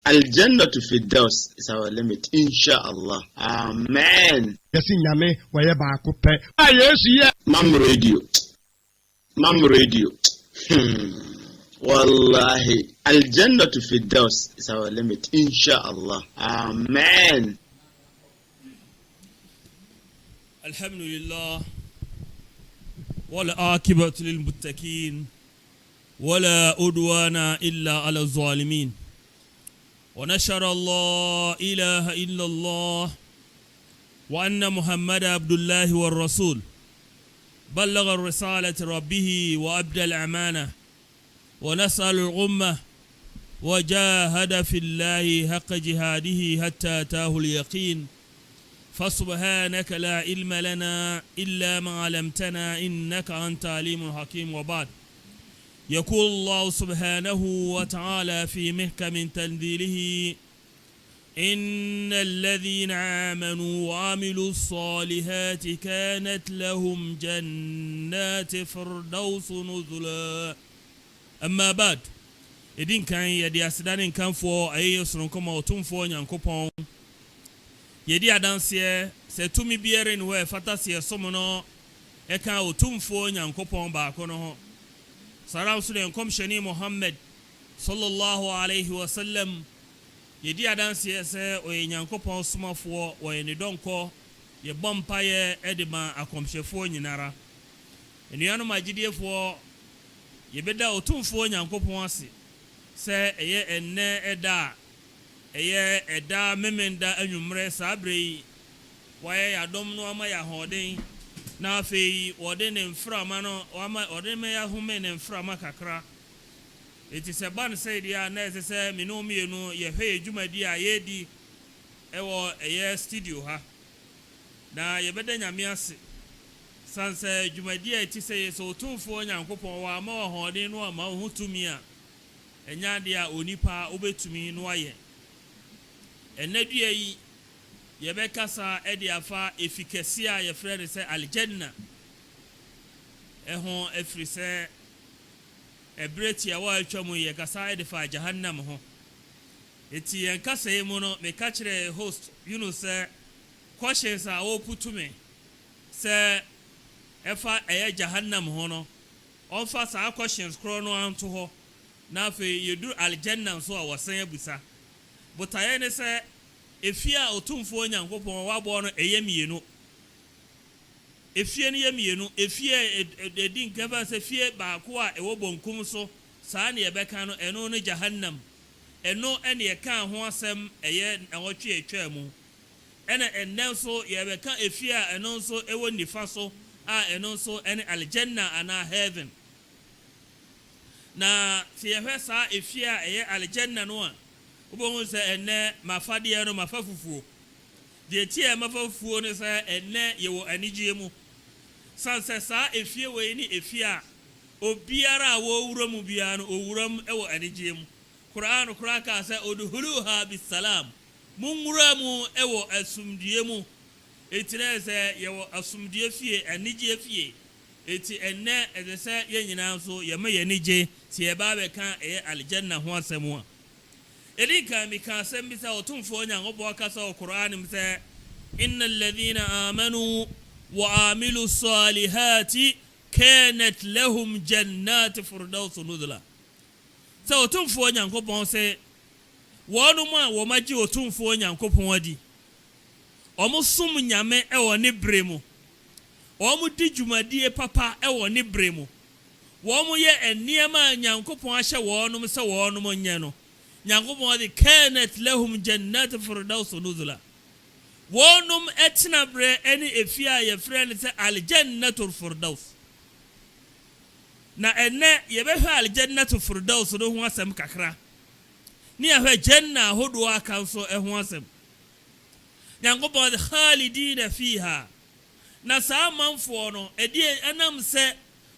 Al-Jannatu Firdaus is our limit, inshallah. Amen. Mam radio. Wallahi, Al-Jannatu Firdaus is our limit, inshallah. Amen. Alhamdulillah. والعاقبة للمتقين ولا عدوان إلا على الظالمين ونشهد الله إله إلا الله وأن محمد عبد الله والرسول بلغ الرسالة ربه وأبدى الأمانة ونسأل الأمة وجاهد في الله حق جهاده حتى أتاه اليقين فسبحانك لا علم لنا إلا ما علمتنا إنك أنت عليم حكيم. وبعد يقول الله سبحانه وتعالى في محكم تنزيله إن الذين آمنوا وعملوا الصالحات كانت لهم جنات فردوس نزلا. أما بعد إذن كان يدي أسدان كان فو أي سنكم وتم فو نyankoپon yedi adanse se tumi biere ni we fatase somo no e kan otumfo nyankopon ba ko no ho saraw su den komsheni Muhammad sallallahu alaihi wasallam yedi adanse se o nyankopon somafo o ni donko ye bompaye edima akomshefo nyinara enuano magidiefo ye beda otumfo nyankopon ase se eye enne eda eye eda memenda anwumre sabrei waye yadom no ama ya hoden na afei ode ne mframa no ama ode me ya hume ne mframa kakra eti se ban say dia na se mino mienu ye hwe adwumadi a yedi ewo eye studio ha na ye beda nyame ase sanse adwumadi a eti se so tumfo nyankopon wa ama hoden no ama hutumi a enya dia onipa obetumi no aye enadua yi yebekasa edi afa efikesia ye frere se aljanna ehon efrise ebreti ya wa atwamu ye kasa edi fa jahannam ho eti yankasa yemu no me ka kire host se questions a wo putume se efa eye jahannam ho no onfa sa questions kro no anto ho na afa yedu aljanna so a wasan abusa botaye ne se efia otumfo nyankopon wabo no eyemienu efie ne yemienu efie edin kaba se fie ba ko a ewo bonkum so saa ne yebeka no eno ne jahannam eno ene ye kan ho asem eye awotwe etwa mu ene ennen so yebeka efie a eno so ewo nifa so a eno so ene aljanna ana heaven na fiye saa efie a eye aljanna no a ubongu se enne mafade no mafafufuo de tie mafafufuo ne se enne yewo anigye mu sanse saa efie we ni efie a obiara wo wuramu bia no owuram ewo anigye mu Qur'an ka se udhuluha bisalam munwuramu ewo asumdie mu etire se yewo asumdie fie anigye fie eti enne eze se yenyina so yema yanigye tie ba be kan aljanna ho asemu a elika mika sembisa otumfo nyangobo akasa o Qur'an mse innal ladhina amanu wa amilu salihati kanat lahum jannat firdaus nuzula so otumfo nyangobo se wonu ma wo maji otumfo nyangobo wadi omusum nyame ewo ne bremu omu dijumadi papa ewo ne bremu womu ye eniema nyangobo ahye wonu se wonu monye no nyankopon de kanat lahum jannat firdaus nuzula wonum etna bre eni efia ye frene se aljannatul firdaus na enne ye be ha aljannatul firdaus no ho asem kakra ni ahwe janna hodo aka so ho asem nyankopon de khalidina fiha na sa manfo no edi enam se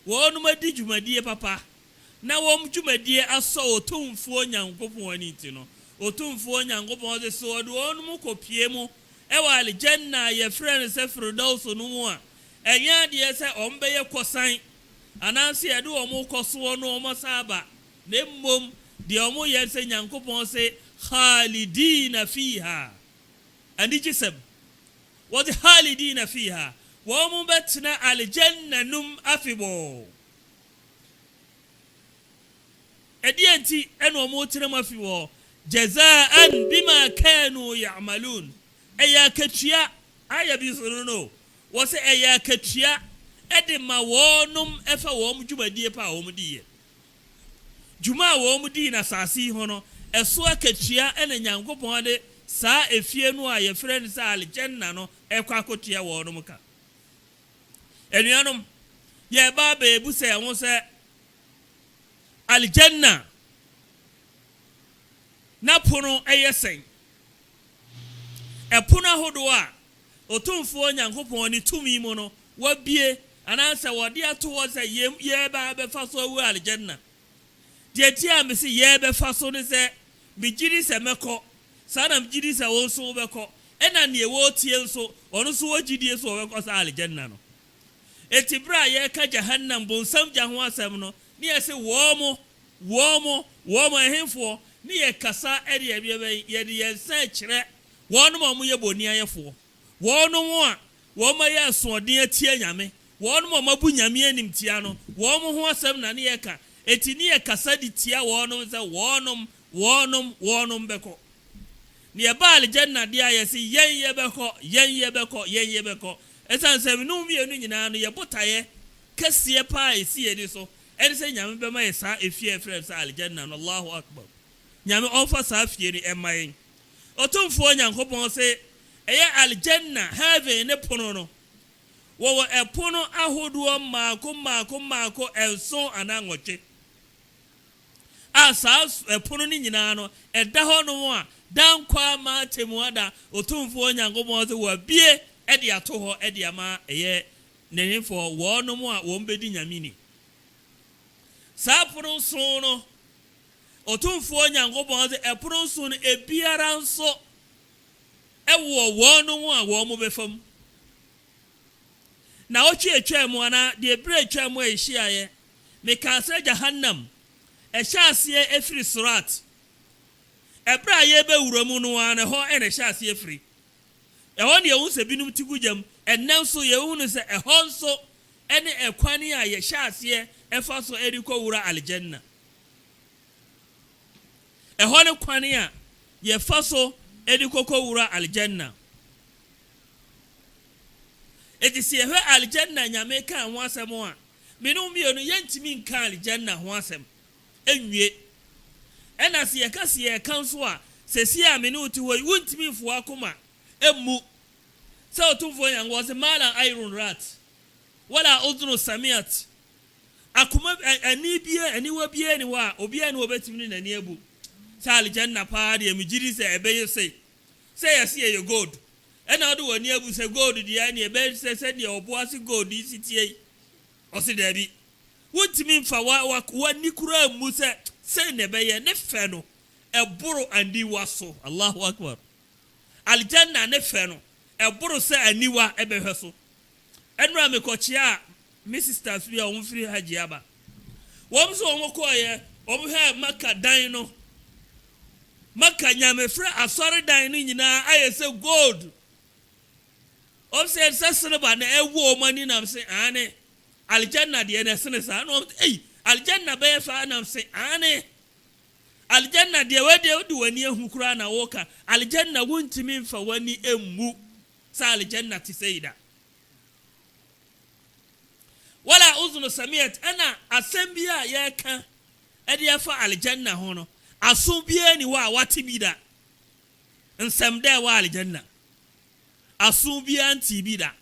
wonum adijumadi papa na wom dwumadie aso otumfo nyankopon ani ti no otumfo nyankopon de so odo onum kopie mu ewa aljanna ye frene se firdaus no mu a enya de se ombeye kosan ananse edo omo koso no omo saba na mmom de omo ye se nyankopon se khalidina fiha anijisem what khalidina fiha wa mu betna aljanna num afibo edienti eno mu tram afibo jazaan bima kanu ya'malun ayakatia ayabi no wose ayakatia edema wonum efa wom dwumadie pa wom diye dwuma wom di na sasi ho no eso akatia ena nyankopon de saa efie no a ye frɛ ne sa aljanna no ekwa akotia wonum ka enuanom ye ba be bu se ho se aljanna na pono eyesen epono hodo a otumfo nyankopon ni tumi mu no wabie anansa wode ato se ye ba be fa so wu aljanna de tia me se ye be fa so ne se bigiri se meko sana bigiri se won so beko ena ne wo tie nso ono so wagidie so beko sa aljanna no etibra ye ka jahannam bonsam jaho asem no ne ye se wo mo ehemfo ne ye kasa ede ye be ye de ye se kire wono mo ye boni ayefo wono mo a wo ma ye soden atie nyame wono mo mabu nyame anim tia no wo mo ho asem na ne ye ka eti ne ye kasa di tia wono se wonom beko ne ye ba aljanna dia ye se yen ye beko esan se no mi enu nyina no ye botaye kase pa esi edi so eni se nyame be ma ye sa efie frem sa aljanna no Allahu akbar nyame ofa sa afie ni emayen otumfo nyankopon se eye aljanna heaven ne pono no wo epono ahodo maako enso ananwoche asa epono ni nyina no eda ho no a dan kwa ma temu ada otumfo nyankopon se wa bie ede ato ho ede ama eye nenefo wo no mo a wo mbedi nyamini sa pono so no otumfo nyankopon se epono so no ebiara nso ewo wo no mo a wo mo befam na ochi etwa mu ana de ebre etwa mu ehia me ka se jahannam ehyaase efiri surat ebra ye be wuramu no ana ho ene ehyaase efiri eho ne ehun se binum tigujam ennan so ye ehun se ehon so ene ekwani a ye ehyaase efa so eriko wura aljanna eho ne kwani a ye fa so eriko ko wura aljanna etisi ehwe aljanna nyame ka ho asem a menum bi onu yentimi nka aljanna ho asem enwie ena se ye kanso a sesi a menu ti ho wuntimi fo akoma emmu se otumfo yango se mala iron rat wala udhunu samiat akoma aniwa bie ni wa obia ni obetimi ni nani ebu se aljanna pa de emigiri se ebeye se yes ye gold ena do wani ebu se gold dia ni ebe se de oboase gold isitie osi dabi wuntimi mfa wa nikura mu se ne beye ne fe no eboro andi waso Allahu akbar aljanna ne fe no eboro se aniwa ebehwe so enra me kochia mi sisters bi a won free haji aba won so won koye obhe maka dan no maka nyame free asori dan no nyina ayese gold obse silver na ewo mani na se ane aljanna de na sene sa no aljanna be fa na se ane aljanna de wede du wani ehu kura na woka aljanna wuntimi mfa wani emmu sa aljanna tisaida wala uzunu samiyat ana asembia yeka ede yafa aljanna hono asubie ni wa watibida nsem de wa aljanna asubia antibida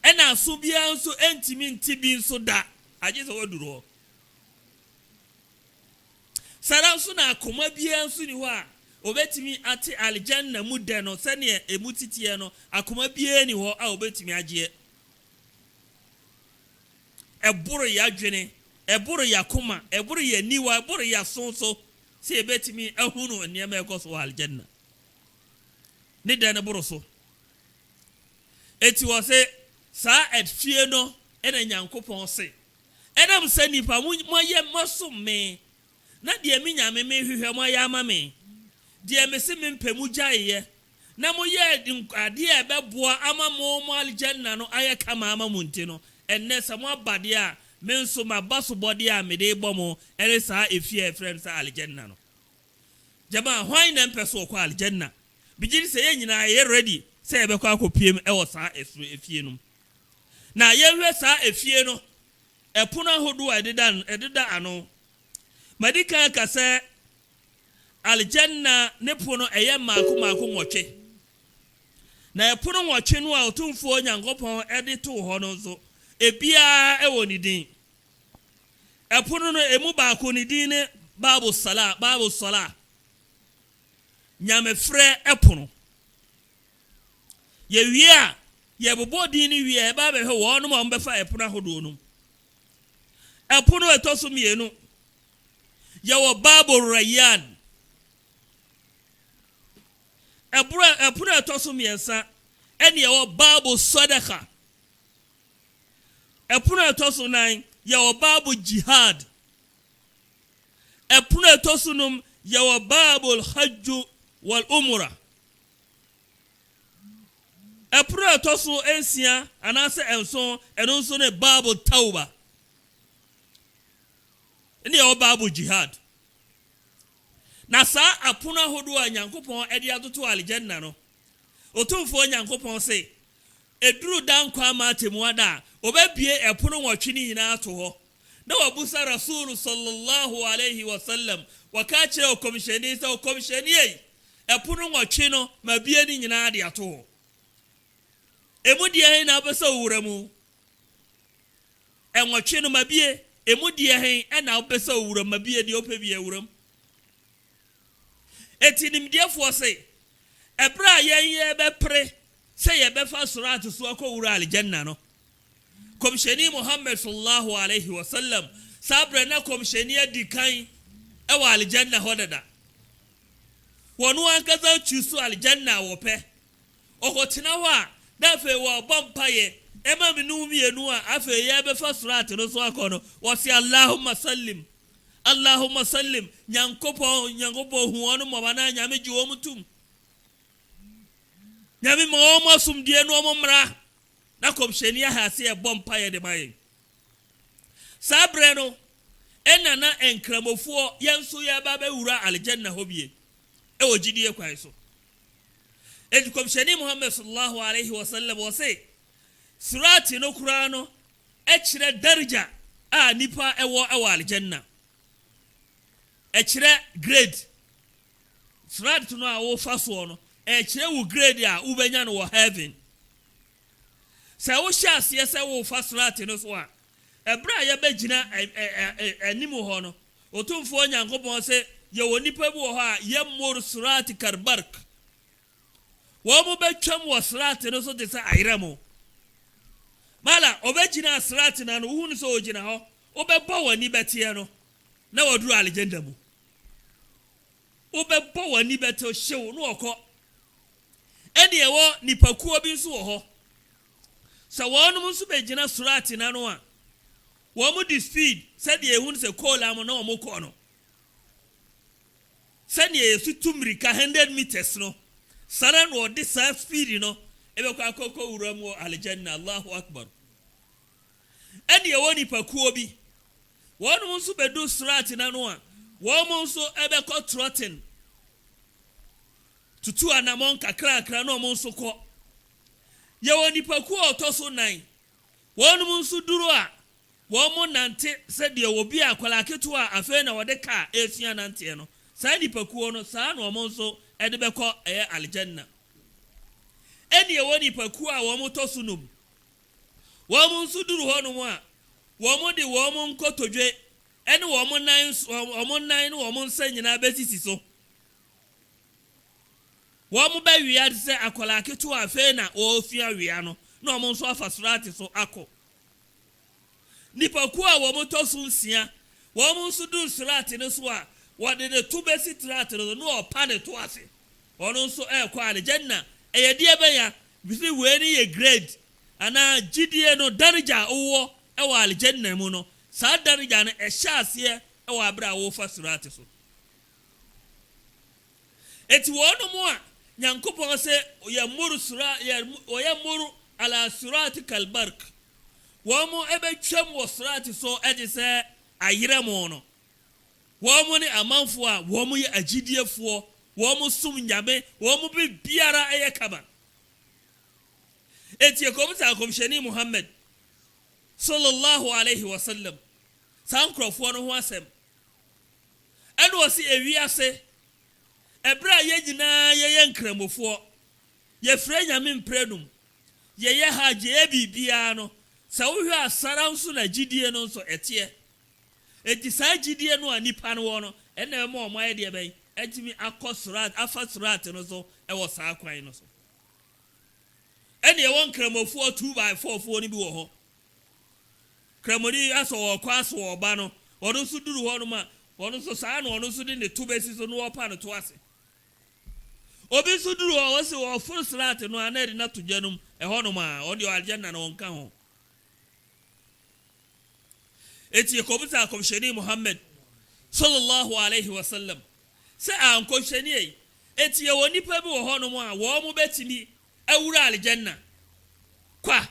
ena asubia nso entimi ntibi nso da aje so waduro sara nso na akoma bia nso ni ho a obetimi ate aljanna mu de no sene emutitie no akoma bia ni ho a obetimi agye eburu ya dwene eburu ya koma eburu ya niwa eburu ya sonso se ebetimi ahunu niam ekoso aljanna ne de na buru so eti wo se sa edfie no ena nyankopon se enam se nipa moye maso me na de mi nyame me hwehwe moye ama me de mesi mempemu gyae na mo ye ade a beboa ama mo aljanna no aye kama ama munti no enne se mo abade a menso mabaso body a mede bomo ere sa efie friends aljanna no jama hwan na mpeso ko aljanna bigiri se ye nyina ye ready se ye bekọ akopiem e wo sa efie no na ye hwe sa efie no epono hodo ededa ano madika ka se aljanna ne pono eye maako nwotwe na epono nwotwe no a otumfo Nyankopon ede to ho no so ebia e woni din epono no emu baako ni din ne babu sala nyame frɛ epono ye wia ye bobo din ni wia e ba be hwe wo no mo befa epono hodo no epono etoso mienu ye wo babu rayyan epono etoso miensa ene ye wo babu sadaqa epono etoso nan ye wo babu jihad epono etoso num ye wo babu hajj wal umrah epono etoso ensia anase enso eno nso ne babu tauba ene ye wo babu jihad na sa apono hodo a Nyankopon ede atoto aljanna no otumfo Nyankopon se eduru dankwa ma temu ada obabie epono nwotwe ni nyina ato ho na wabusa rasul sallallahu alaihi wasallam wakachire okomisheni sa okomisheni yi epono nwotwe no mabie ni nyina ade ato ho emudie na abesa wuramu enwotwe no mabie emudie hen na abesa wuramu mabie di opebie wuramu etinimdiefo se ebra ye be pre se ye be fa surat so akowura aljanna no komsheni Muhammad sallallahu alaihi wasallam sabre na komsheni adikan e wa aljanna hodada wonu ankaza chusu aljanna wo pe okotina ho a da fe wo bompaye e ma minu mienu a afe ye be fa surat no so akono wo si Allahumma sallim nyankopo huonu mabana nyame jiwo mutum nyame mo sumdie no mo mra na komsheni ya hase e bompa ye de maye sabre no enana enkramofo yenso ya baba wura aljanna hobie e wogidie kwan so e komsheni Muhammad sallallahu alaihi wasallam wo se surati no qur'ano e kire daraja a nipa ewo aljanna ekire grade surat no a wo faso no ekire wo grade a ubenya no wo heaven sa wo hyase se wo fasurat no so a ebra ye begina animu ho no otumfo Nyankopon se ye woni pa bi wo ho a ye mor surat karbark wo mo betwam wo surat no so de sa ayramo mala obegina surat na no hunu so ogina ho obebọ wani betie no na waduru aljanna mu obebọ wani beto hyew no okọ ene ewo nipakuo bi nso wo ho sa wonum nso begina surati na no a wo mu di speed said ye hun se kola mo na wo ko no said ye su tumrika 100 meters no sara no di sa speed no ebe kwa akoko wura mu aljanna Allahu akbar ene ewo nipakuo bi wonum nso bedu surati na no a wo nso ebe ko trotten tutu anamon kakra no mo nso ko ye woni paku otoso nan wonum nso duru a wo mo nante se de obi akwala ketu a afa na wode ka esua nante no sa ni paku no sa no mo nso ede be ko aljanna eni ye woni paku a wo mo toso num wo mo nso duru ho no a wo mo de wo mo nkotodwe ene wo mo nan no wo mo nsa nyina besisi so wo mo ba wia de se akola ketu afa na o fia wia no na wo mo nso afa surati so akọ nipa ku a wo mo toso nsia wo mo nso du surati no so a wo de de tubesi surati no o pa de to ase ono nso ekọ aljanna eye de be ya bisi we ni ye grade ana gidie no darija owo e wa aljanna mu no sa darija no e hyase e wa abra wo fa surati so eti wono mo a nyankopon se yamuru sura yamuru ala surati kalbark womo ebetwam wo surati so eje se ayire mo no womo ne amanfo a womo ye agidiefo womo sum nyame womo bi biara eye kaba eti ekomta komsheni Muhammad sallallahu alaihi wasallam sankrofo no ho asem eno osi ewiase ebra ye nyina ye nkramofo ye frɛ nyame mpredum ye haje e bibia no sa wo hwe asara nso na gidie no nso etie eti sa gidie no anipa no no ena ema omo aye de ben etimi akosurat afasurat no so e wo sa kwan no so ene ye won nkramofo 2x4 fo ni bi wo ho kramori aso wo kwaso wo ba no wono so duru ho no ma wono so sa no wono so de ne tubesi so no wo pa no to ase obi so duru wo se wo full srat no anari na to janum e ho no ma o de aljanna no won ka ho eti ko bisa ko sheni Muhammad sallallahu alaihi wasallam se an ko sheni eti ye woni pa bi wo ho no ma wo mo betimi awura aljanna kwa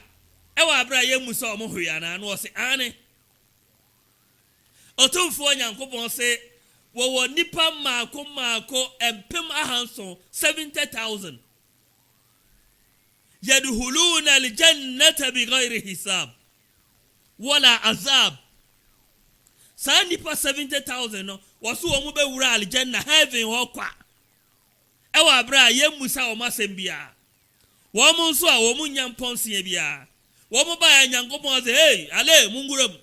e wa abra ye musa o mo hoya na no se ane otumfo nyankopon se wo nipa maako empem ahanso 70,000 yadkhuluna aljannata bighayri hisab wala azab sa nipa 70,000 no waso wo mu bewura aljanna heaven ho kwa e wa abra ye musa o masem bia wo mu nso a wo mu nyamponse bia wo mu ba ya nyankopon se hey ale munguram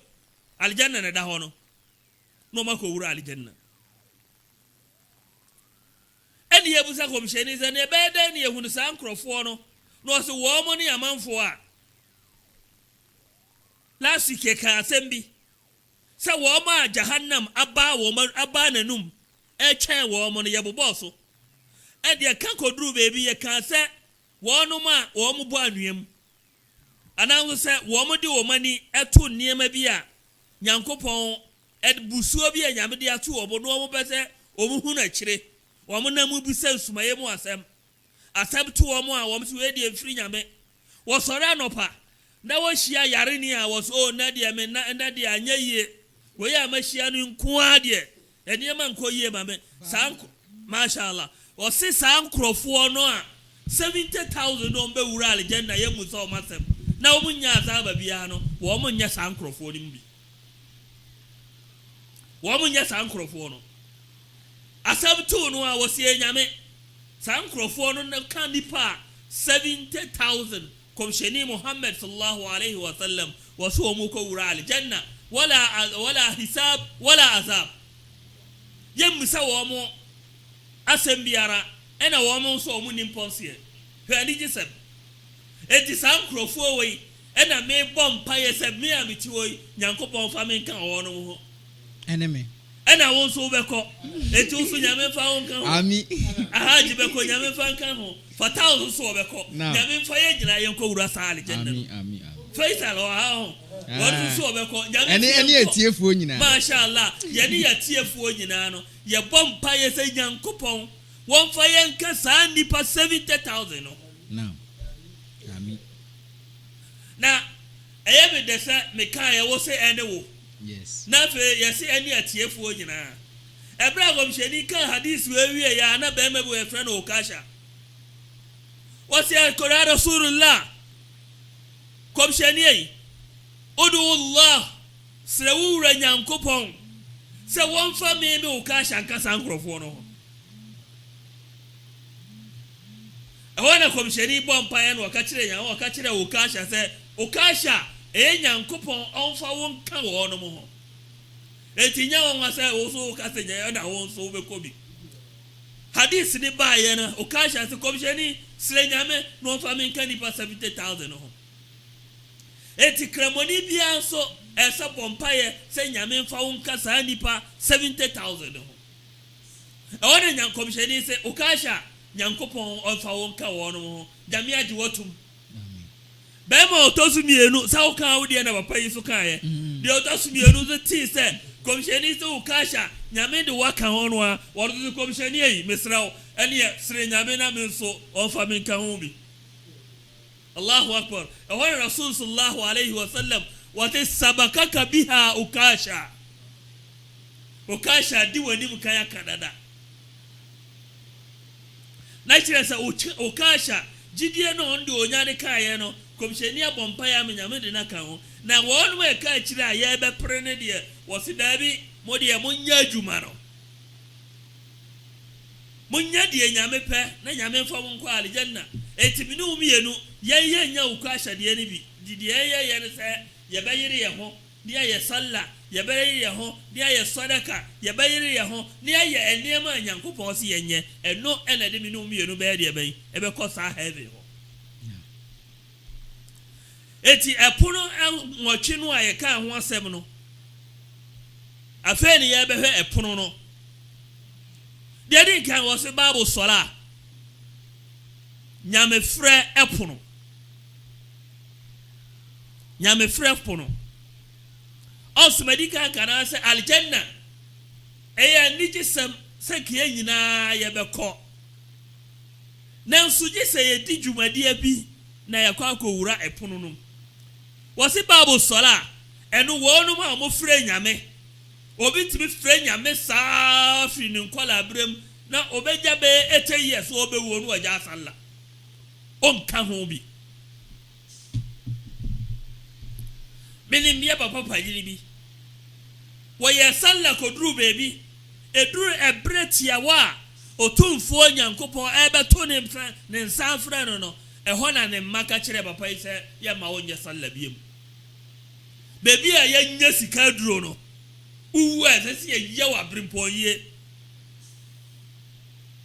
aljanna na da ho no no mako wura aljanna eni yebusa komsheni ze ne bede ni ehunu sa nkrofo no so wo mo ni amanfo a lasike ka asembi se wo ma jahannam aba wo ma aba nanum e twen wo mo no yebobo so e de ka koduru bebi ye ka se wo no ma wo mo bo anuam ananwo se wo mo de wo mani eto niema bi a nyankopon busuo bi anyame de ato obo no mo bese o mu hu na kire o mo na mu bi se sumaye mu asem to o mo a wo mo se we de mfiri nyame wo sore anopa na wo hia yare ni a wo so na de me na de anya yie wo ya ma hia no nko ade ene ma nko yie ma me sanko mashallah wo se sankrofo no a 70,000 no be wura aljanna ye mu so masem na wo nya azaba bia no wo mo nya sankrofo ni mbi wo mo nya sankrofo no asabtu no a wo se nyame sankrofo no na kan nipa 70,000 komsheni Muhammad sallallahu alaihi wasallam wasu mu ko wura aljanna wala hisab wala azab yemsa wo mo asembiara ena wo mo so mo nimponsie hwani gisem edi sankrofo we ena me bompa yesem me amiti wo nyankopon fa me kan wo no ho enemy ena won so beko eti usu nyame fa won kan ho ami ahaji beko nyame fa kan ho fatawo so beko nyame fa ye gina yen ko wura sale janna ami faisal o ha ho won so beko nyame ene etiefuo nyina mashallah ye ne etiefuo nyina no ye bompa ye se nyankopon won fa ye nka sa nipa 70,000 no now ami na eye de se me kan ye wo se ene wo yes na fe yesi eni atiefuo nyina ebra gomsheni kan hadith we wie ya na be mebu e frɛ no okasha wasi akora rasulullah komsheni yi udu allah srawura nyankopon se won fa me okasha nka sankrofo no wana komsheni bompa ya no wakachire nya wakachire okasha se okasha nyankopon onfa won ka wo no mo ho etinya won asa wo so ka se nya na won so be kobi hadith ni ba ye na o ka sha se komsheni sire nyame no fa men kan nipa 70,000 no ho eti kramoni bia so esa bompa ye se nyame fa won ka sa nipa 70,000 no ho wana nyankomsheni se o ka sha nyankopon onfa won ka wo no ho jame adi wotum bema otosumienu sa o kan wodi na papa yi so kan ye de otosumienu zo ti se komsheni so ukasha nyame de waka hono a wodo komsheni yi mesrawo ɛne sere nyame na me nso ɔmfa me nka ho bi Allahu akbar ɛhɔ Rasul sallallahu alaihi wasallam wate sabakaka biha ukasha di wani mukaya kadada na kyerɛ sɛ ukasha gidie no onde onyane kaayɛ no komhyɛni abɔmpa ya me nyame de na ka ho na wɔn mo ɛka kyerɛ a yɛbɛpere ne deɛ wɔsi daabi mo deɛ monya adwuma no monya deɛ nyame pɛ na nyame mfa mo nkɔ aljanna etimi no umienu yɛyɛ nya ukasha deɛ ne bi deɛ yɛyɛ ne sɛ yɛbɛyere yɛ ho deɛ yɛ salla yɛbɛyere yɛ ho deɛ yɛ sadaka yɛbɛyere yɛ ho deɛ yɛ ɛnneɛma nyankopɔn se yɛnyɛ ɛno ɛna de mi no umienu bɛyɛ deɛ bɛyi ɛbɛkɔ saa heaven ho eti ɛpono nwɔtwe no a yɛka ho asɛm no afei ne yɛbɛhwɛ ɛpono no deɛ di nkan wɔ se Bible sɔla nyamefrɛ ɛpono nyamefrɛ ɛpono ɔsomadi kan kana sɛ aljanna ɛyɛ nigisɛm sɛ kie nyinaa yɛbɛkɔ nanso gye sɛ yɛdi dwumadeɛ bi na yɛkɔ akɔwura ɛpono no wɔse Bible sɔla ɛno wɔnom a wɔfrɛ nyame obi timi frɛ nyame saa firi ne nkɔla abrɛm na obɛgya bɛyɛ 80 years so obɛwuo no wagya asalla ɔnka ho bi menim yɛ papa pagiri bi wɔyɛ salla koduru baabi eduru ɛbrɛ tiawa a otumfoɔ nyankopɔn ɛbɛto ne nsa frɛ no ɛhɔ na ne mma ka kyerɛ papa yi sɛ yɛma wonyɛ salla biem baabi a yɛnyɛ sika duro no uwu a sɛ yɛyɛ wɔ abrempɔn yie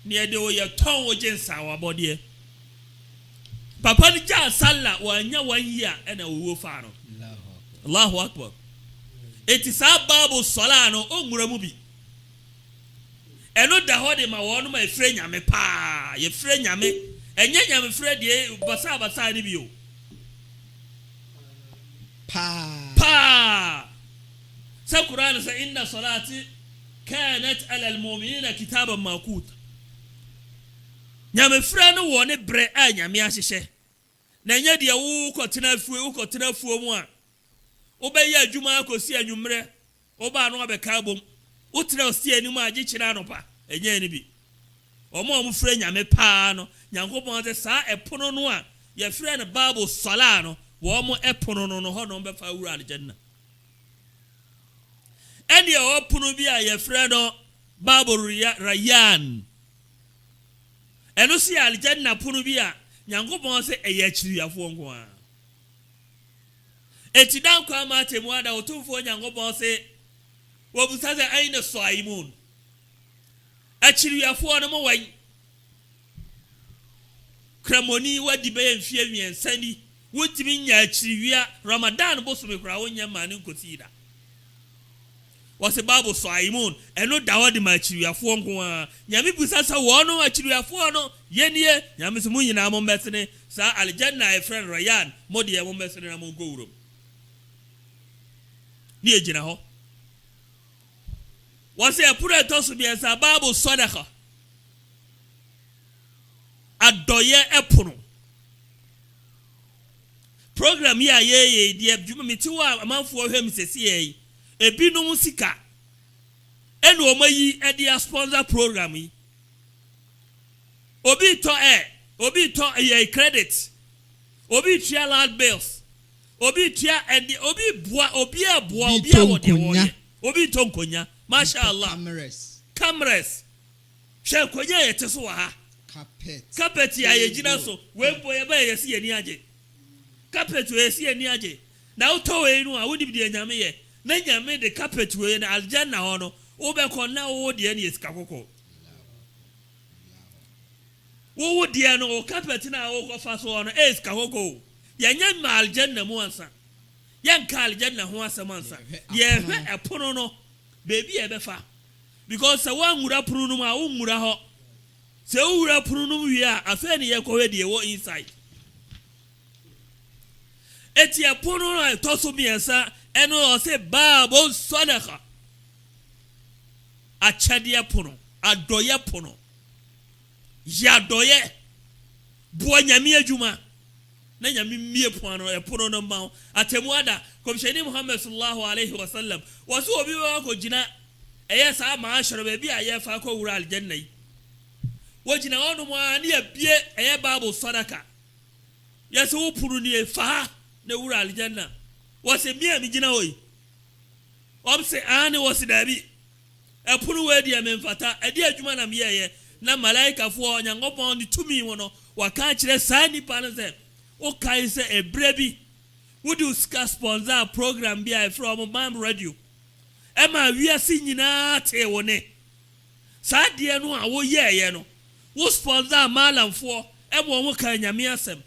ne yɛde wɔyɛ tɔn wɔgye nsawabɔdeɛ papa no gya salla wɔanya 1 year ɛna owuo faa no Allahu akbar eti saa Bible sɔla no ɔnwura mu bi ɛno da hɔ de ma wɔn ma efrɛ nyame paa yɛfrɛ nyame ɛnyɛ nyame frɛ deɛ basa ne bi o paa sa Qur'an sa inna salati kanat ala almu'minina kitaban mawquta nyame frɛ no wɔ ne brɛ a nyame ahyehyɛ na nyɛ deɛ wo kɔtena fuo mu a obɛyɛ adwuma akɔsi anwummerɛ oba no abɛka bom wotrɛ osi anim a gye kyerɛ anopa ɛnyɛ ne bi ɔmo frɛ nyame paa no nyankopɔn sɛ saa ɛpono no a yɛfrɛ no Bible sɔla no wɔmo ɛpono no hɔ no bɛfa wura aljanna ɛne ɔpono bi a yɛfrɛ no Bible Rayyan ɛno si aljanna pono bi a nyankopɔn sɛ ɛyɛ akyiriafoɔ nko a eti dan kwa ma temu ada otumfo nyankopɔn sɛ wobusa sɛ aina saimun akyiriafoɔ no mo wan kramoni wadi bɛyɛ mfie miɛnsa ni wotimi nya akyiriwia Ramadan bosome kora wonya ma ne nkosi da wɔse Bible saimun ɛno da hɔ de ma akyiriafoɔ nko a nyame busa sɛ wɔno akyiriafoɔ no yɛnie nyame sɛ mo nyinaa mo mbɛsene saa aljanna ɛfrɛ Rayyan mo de mo mbɛsene na mo nkɔwurom ni ejina hɔ wɔse ɛpono ɛtɔ so biɛnsa Bible sɔdaka adɔyɛ ɛpono program yi a yɛyɛ deɛ dwuma mete wɔ a amanfoɔ hwɛ me sɛsi yɛ ebinom sika ɛna ɔma yi ɛde sponsor program yi obi tɔ ɛyɛ credit obi tua land bills obi tua ɛde obi boa obi aboa obi awɔ deɛ wɔyɛ obi tɔ nkonya masha Allah cameras hwɛ nkonya yɛte so wɔ ha carpet ya yɛgyina so wempo yɛbɛyɛ yɛsi yɛni agye carpet yɛsi yɛni agye na wotɔ wei no a wonim deɛ nyame yɛ na nyame de carpet wei na aljanna hɔ no wobɛkɔ na wo deɛ ne yɛsika kɔkɔ wo deɛ no carpet na wokɔfa so hɔ no sika kɔkɔ yɛnyɛ ma aljanna mu ansa yɛnka aljanna ho asɛm ansa yɛhwɛ ɛpono no beebi yɛbɛfa because sɛ woanwura pono no mu a wonwura hɔ sɛ wowura pono no mu wie a afei ne yɛkɔhwɛ deɛ wɔ inside eti ɛpono no a ɛtɔ so mmiɛnsa ɛno ɔsɛ Bible sɔdaka akyɛdeɛ pono adɔyɛ pono yadoye boa nyame adwuma na nyame mie pono no ma atemuada komsheni Muhammad sallallahu alaihi wasallam wasu obi wa ko jina sa ma ashara be bi aye fa ko wura aljanna yi wajina onu mo ani abie babu sadaka yeso wo puru ni fa na wura aljanna wase mie mi jina hoyi omse ani wase dabi puru we dia memfata edi adwuma na meye na malaika fo nyankopon ni tumi wono waka kire sani panze o kai se ebrebi would ska sponsor program bi from Mam Radio ema wiase nyina te wone saade no a wo yeye no wo sponsor malamfo emo wo kan nyame asem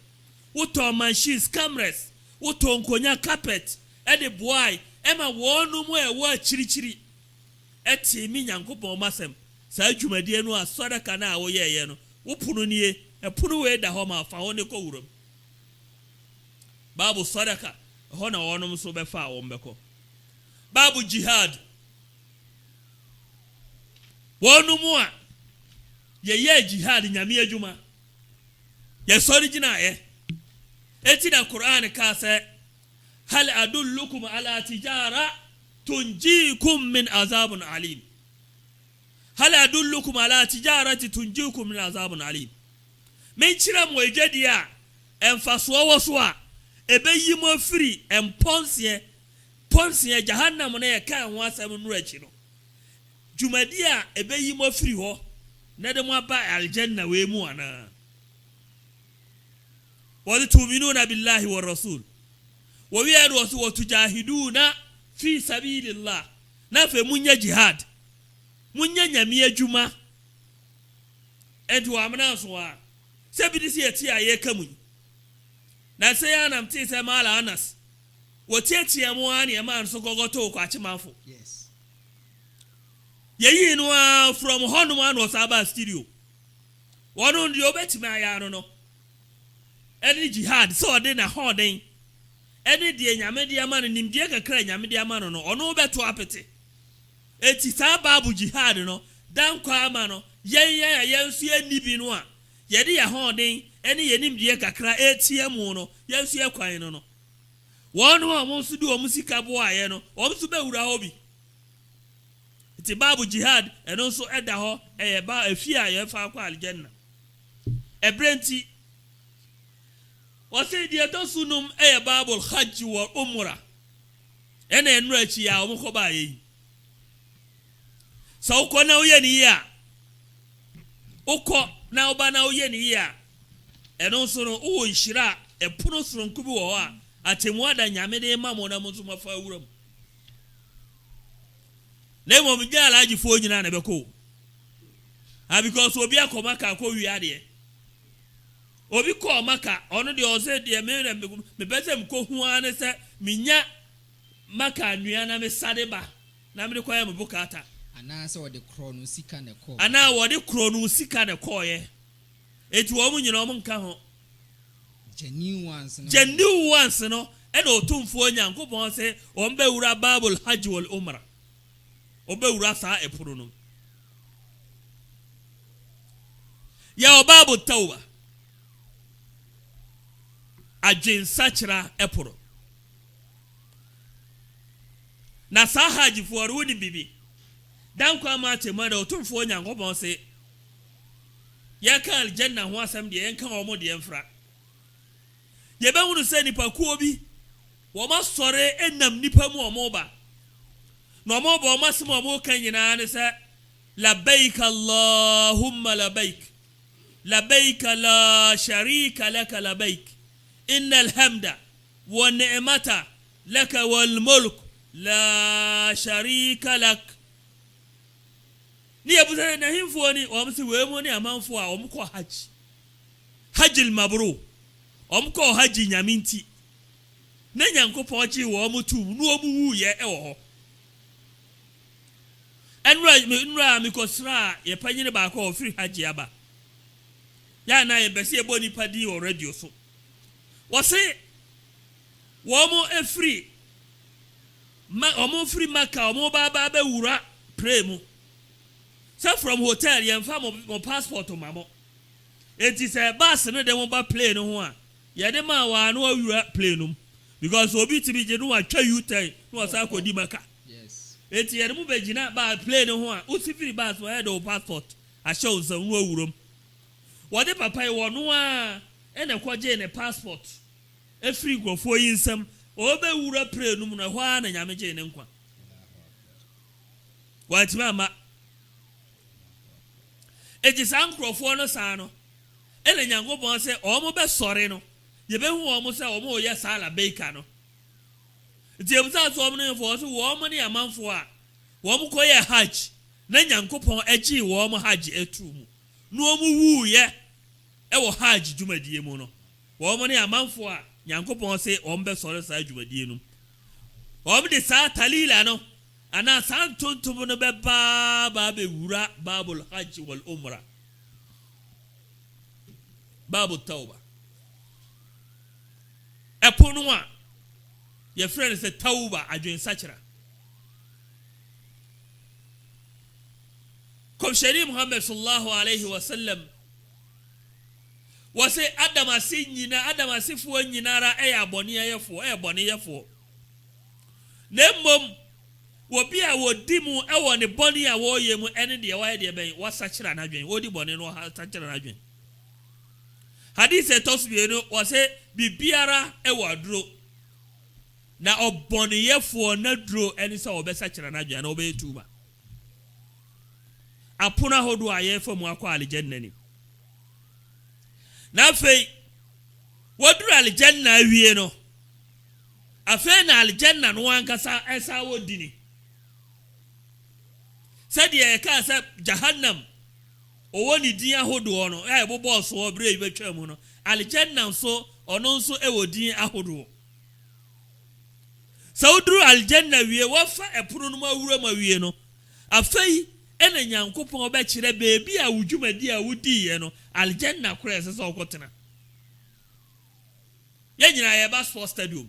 wo to machines cameras wo to nkonya carpet de boy ema wonu mo wo achirichiri eti mi nyankopon masem sa dwumadie no asodaka na wo yeye no wo punu nie punu we da ho ma fa ho ne ko wurom babu sadaka ho na wonum so be fa wo mbeko babu jihad wonum a ye jihad nyame adwuma ye sori gina eti na Qur'an ka se hal adullukum ala tijara tunjikum min azabun alim hal adullukum ala tijarati tunjikum min azabun alim men chira mo egedia emfaso woso a ebeyi mo free emponsie jahannam na ye kan ho asem no achi no jumadia ebeyi mo free ho na de mo aba aljanna we mu ana wa tu'minuna billahi war rasul wa yadu wa tujahiduna fi sabilillah na fe munya jihad munya nyame adwuma edu amna so a se bi disi eti aye kamu na se ya nam ti se mala anas wo tietie mo ani e man so gogoto ko achimafo Yes. yeyi no from honum an was aba studio wonu ndi obetimi aya no eni jihad so de na hoden eni de nyame de ama no nimdie kakra nyame de ama no ono beto apete eti sa babu jihad no dan kwa ama no yensu enibi no a ye de ya hoden eni ye nimdie kakra etie mu no yensu ekwan no wonu a mo su de o musika bo aye no o su be wura hobi eti babu jihad eno so eda ho ba afia ye fa kwa aljanna ebrenti wase die to sunum babul hajj wa umra ene enu achi ya o ko ba yi so ko na uye ni ya uko na oba na uye ni ya eno so no o nhira epuno so nkubi wo a atemu ada nyame de ma mo na mo so mafa wuram na mo mja alaji fo nyina na beko because obi akoma ka ko wi ade obi ko maka ono de oze de me bezem ko hu ane se minya maka nua na me sade ba na me ko ya me bukata ana se wode krono sika na ko ana wode krono sika na ko ye eti wo mu nyina o nka ho genuine ones no e do tumfo nyankopon se o mbe wura babul hajj wal umra o be wura sa epuru no ya babu tauba ajin sachira eporo na sa haji fuwaru ni bibi dan kwa ma te ma da otumfo nyankopon se ya ka aljanna ho asam de yanka omo de enfra ye be hunu se nipa ku obi wo ma sore enam nipa mu omo ba no omo ba o ma simo omo kan nyina ne se labbaik allahumma labbaik labbaik la sharika lak labbaik إن الحمد والنعمة لك والملك لا شريك لك ni abuza na himfo ni o msi wemo ni amanfo a o mko haji mabru o mko haji nyaminti na nyankopon chi wo mutu nu omu ye e wo ho enra mi kosra ye panyine ba ko free haji aba ya na ye bese eboni padi o radio so wase womo efri omo free maka omo baba be wura pray mu so from hotel ye mfa mo passport mamo Enti say bus no dem ba plane no ho a ye de ma wa no awura plane no because obi ti bi je no atwa U10 no asa akodi maka Yes. enti ye mu be gina ba plane no ho a usifiri bus wa do passport a show some no awurom wo de papa e wo no a ene kwaje ne passport e free grofo yinsam o be wura plane no mu na ho a na nyame je ne nkwa wa ti ma eji san grofo no sa no ele Nyankopon se omo be sore no ye be hu omo se omo ye sala baker no ti ebusa so omo no fo so omo ne amanfo a omo ko ye hajj na Nyankopon eji wo omo hajj etumu no omo wu ye e wo hajj djumadie mu no omo ne amanfo a Nyankopon se omo be sore sa djumadie no omo de sa talila no ana san tontom no be ba be wura babul hajj wal umrah Babu Tauba. A punwa, your friend is a Tauba, I join Sachra. Kom Shari Muhammad sallallahu alayhi wa sallam was a Adamasi Nina, Adamasifu Ninara, a boni yafo. Nembum will be a word dimu, I want a boni a warrior, any the away there was Sachra and Adrian, what the boni no Sachra and Adrian. Hadith etosbieno wase bibiara ewadro na oboniyefo na dro eni se obesa kira na dwa na obetuba apuna hodo ayefo mu akwa aljanna ni na fei wodru aljanna awie no afa na aljanna no ankasa esa wodini sadi e ka sa jahannam owoni din ahodo no e bobo so obre betwa mu no aljanna so ono nso e wodin ahodo saudru aljanna wie wafa epono no mawura mawie no afei ena Nyankopon oba kire beebi a wudwumadi a wudi ye no aljanna kora ese so okotena ye nyina ye ba sport stadium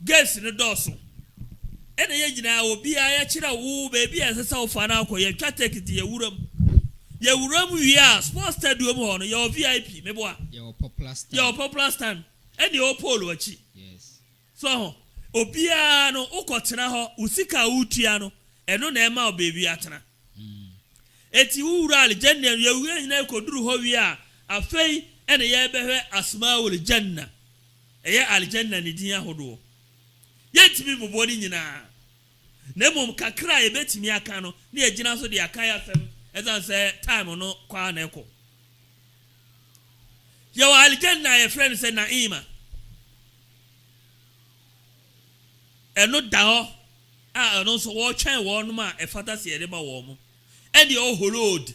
gas no doso ena ye nyina obi a ya kire wo beebi ese so ofana akoye twa ticket ye wuram wi a sport stadium ho no ye VIP meboa Ye popular stand eni o polo achi yes so obi a no ukotena ho usika utua no eno na ema obebi atena eti wura aljanna ye wura nyina koduru ho wi a afei ene ye behwe asmaul janna eye aljanna ni din ahodo yetimi bobo ni nyina na mom kakra ye betimi aka no na ye gina so de aka ya fem ezan se time no kwa na eko ye wa aljanna ye friend se naima eno daho a no so wo twen wo no ma e fata se ede ma wo mo and the holod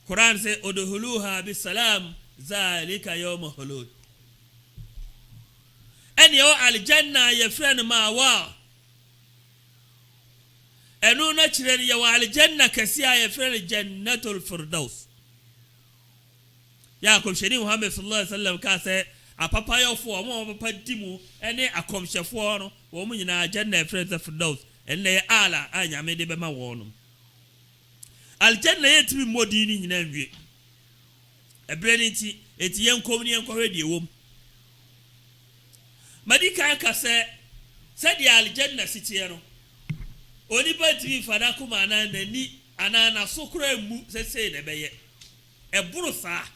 Quran say udhuluha bisalam zalika yawm hulud and your aljanna ye friend ma wa eno na kire ye wa aljanna kasiya ye friend jannatul firdaus ya ko sheri Muhammad sallallahu alaihi wasallam ka say apapa yofo omo papa dimu ene akomhyefo no wo mu nyina janna friend firdaus ene ala anyame de bema wo no aljanna yetimi modi ni nyina nwie ebreniti eti yenkom ni yenkɔhwe de wom madika ka se di aljanna sitie no oni patimi fada kuma na nani anana sokora mu sese ne beye eburu saa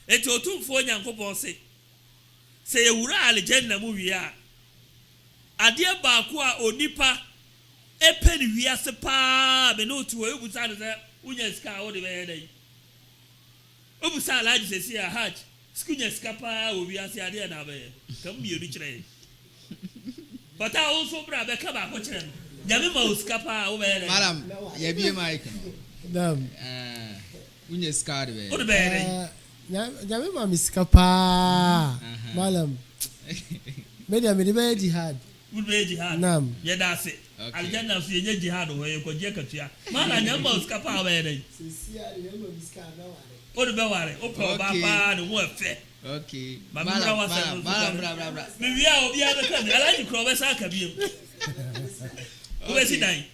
eti otumfo Nyankopon se yewura aljanna mu wi a ade baako a onipa epeni wiase pa be no tuwo ebusa ne se unya ska wo de be dai obusa alaji sesi a hajj skunya ska pa wo wiase ade na be kam bi edu kire bata o so bra be ka ba ko kire no nyame ma o ska pa wo be dai madam ye bi mic Dam. Unya ska de wo de be dai Nyame ma miska pa. Malam. Media me de be jihad. wo be jihad Nam. ye da se aljanna so ye jihad ho ye ko je ka tua mala nyame ma o ska pa wo be dai Sisia de ma miska na ware. wo de be ware o pa ba pa ne wo efe okay bra me wi a obi a be ka alaji kro be sa ka biem wo be si dan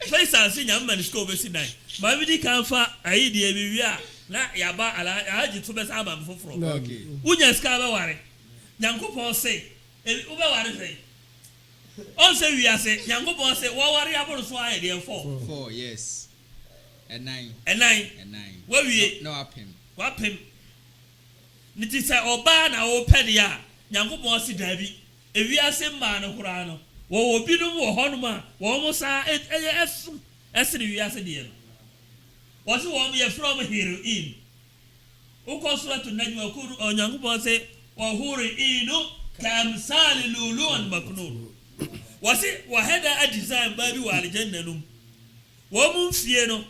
Faisal si nyam man school be si dan ma bi di kan fa ayi die bi wi a na ya ba ala aji to be sa ba foforo Okay. unya ska be ware nyankopon se u be ware sei on se wi ase nyankopon se wo ware aboro so ayi de 4 4, yes. And 9. and 9 And 9. wo wi No up him. wapem niti se oba na wo pede ya nyankopon se dabi ewi ase ma no kura no wo obi no wo honum a wo mo sa esu esiri wi ase de no wo se wo ye from heroin uko suratu najm ko nyankopon se wa heroin kamsal lulun maknun wo se wa hada a design ba bi wa aljanna num wo mun fie no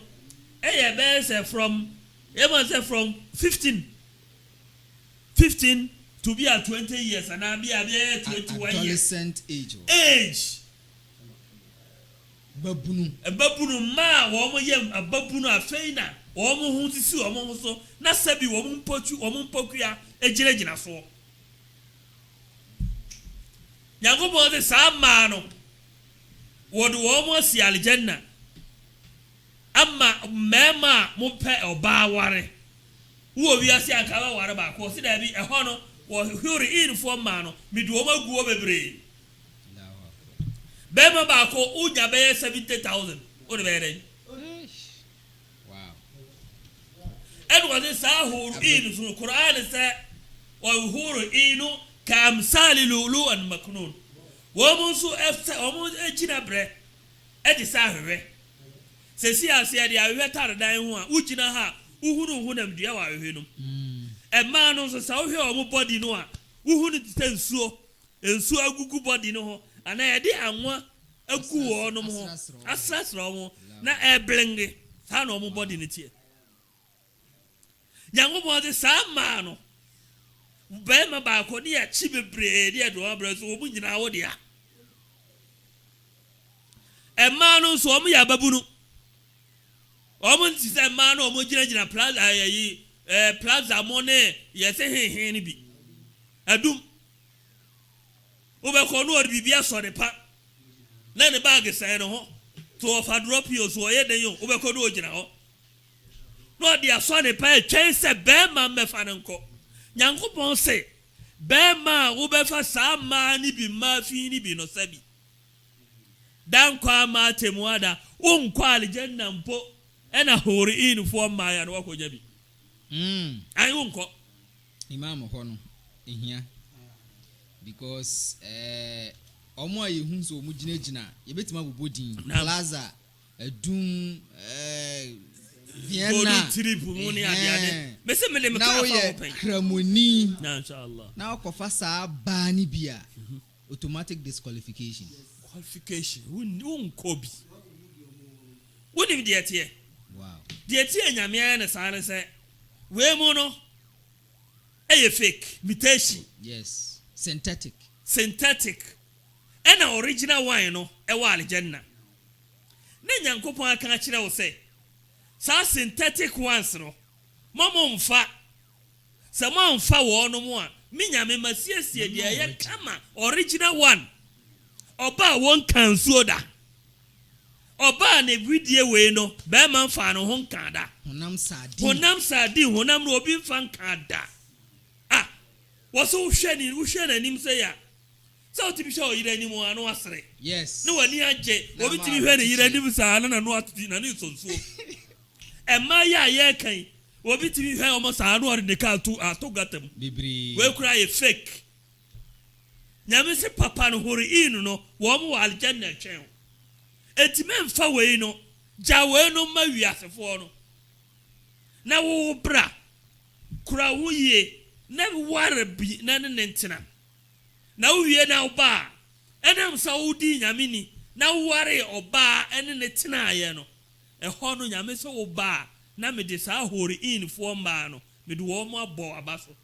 be say from 15 to be at 20 years and I be 21 years Adolescent age. babunu ma wo mo yem ababunu afeina wo mo hu sisi wo mo so na sabi wo mo mpokua egiragina so Yakobo de sa ma no wo do wo mo si aljanna amma mema mo pe oba ware wo wi ase akaba ware ba ko si da bi e ho no wo huri in for ma no mi do ma guo bebre bema ba ko unya be 70,000 o de be Wow. and was sa huri in so Quran say wa huri inu kamsali lulu an maknun wo mo so efta wo mo ejina bre e di sa hwe se si ase de ahwe tare dan ho a ugina ha uhunu hunam dua wa ahwe no e ma no so sa ohwe o mo body no a uhunu tensuo ensuo agugu body no ho ana ye de anwa agu wo no ho asasro mo na e blenge sa no mo body ne tie nyango bo de sa ma no be ma ba ko ne ya chi bebre de do abra so mo nyina wo de a e ma no so mo ya babunu omo ti se ma no omo gina plaza ayi plaza money ye se hen ni bi adum ube ko no ori bibia so de pa na ne bag se no ho to ofa drop you so ye den yo ube ko no gina ho no dia so ne pa twen se be ma me fa nko nyankopon se be ma ube fa sa ma ni bi ma fi ni bi no sabi dan kwa ma temuada unkwa aljanna mpo ena hori in for ma ya no wakonya bi ai unko Imam hono ehia because omo aye hu so mu gina ye betima bobodin plaza adum Vienna trip mu ni adiade me se me le me ka fa open kramoni na inshallah na okofa sa ba ni bia automatic disqualification unko bi woni de tie wow de tie nyame na sare se we mu no fake mutation yes synthetic and original wine no e wa aljanna na nyankopon aka kire wo se sa synthetic ones no momo mfa se mo mfa wo no mo a mi nyame masiesie de ye kama original one oba won kan soda oba na vidie we no be man fa no ho nkan da honam sadi honam no obi mfa nkan da ah wo so hwe na nim se ya so ti bi sho yire nim anu asre yes no wani age obi ti bi hwe na yire nim sa na no ati na ni sonso e ma ya ye kan obi ti bi hwe o mo sa anu ore de ka to gatam bibri we kura ye fake nyame se papa no hori inu no wo mo aljanna twen etime mfa we no ja we no ma wiasefo no na wo bra kura wo ye na ware bi na ne ntina na wo wie na oba enam sa wo di nyame ni na ware oba ene ne tina ye no e ho no nyame se wo ba na me de sa hori in fo mba no me de wo mo abo abaso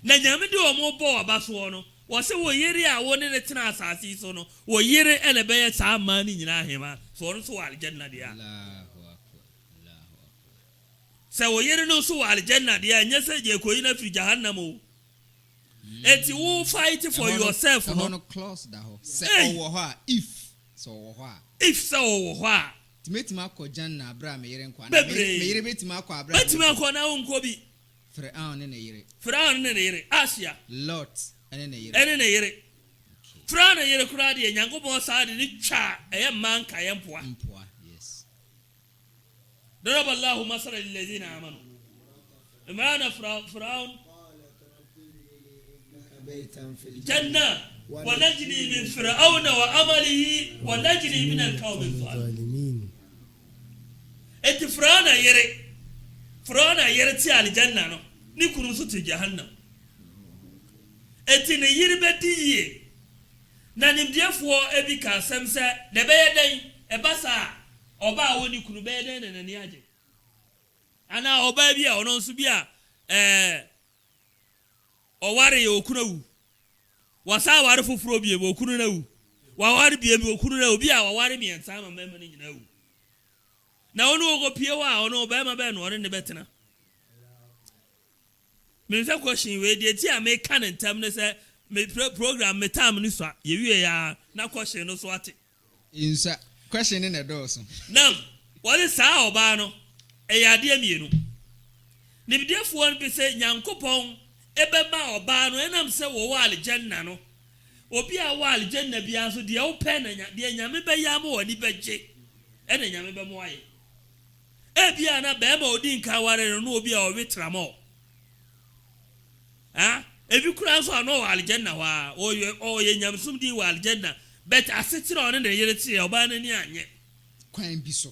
na nyame de wo mo bo abaso no wo se wo yiri a wo ne tina asasi so no wo yiri ele be ye sa ma ni nyina hema so no so aljanna dia Allahu akbar se wo yiri no so aljanna dia nya se je ko ina fi jahannam o eti wo fight for yourself no no close da ho se owo ho a if So wa. If so wa. Timetima akọ Janna abra me yere nkwa. Bebre. Me yere betima akọ abra. Betima akọ na wonko bi. Firaun ne yere. Firaun ne yere. Asia. Lot ene ne yere. Ene ne yere. Firaun ne yere kura de Nyankopon sa de ni twa eye man ka ye mpoa. Mpoa. Yes. Daraba Allahu masala lil ladina amanu. Imana Firaun Janna wa najni min fir'auna wa amalihi wa najni min al-qawmi adh-dhalimin. Et Firauna yere ti aljanna no ni kunu so ti jahannam. Et ne yiri bediye na nimdiefo ebi ka asem se de beye den e basa oba woni kunu beye den na ni age. Ana oba bi a ono nso bi a oware ye okunu wu wasa ware foforo bi e okunu na wu waware bi e okunu na obi a waware mi ensa ma mema ni nyina wu na ono ogo pie wa ono ba ma be no ore ne betena me nsa question we die ti a me kan ntam ne se me program me time ni so ye wie ya na question no so ate Insa question ne do so nam wale sa oba no e ya de mienu ne bidefo no be se Nyankopon ebeba oba no enam se wo wa aljanna no obi a wa aljanna bia so de wo pe na de nyame be ya ma woni beje ene nyame be mo aye e bia na be ma odi nka ware no obi a o wetra mo ebi kura so no wa aljanna wa o ye nyame sum di wa aljanna bet asetira on ne yere ti oba na ni anye kwan bi so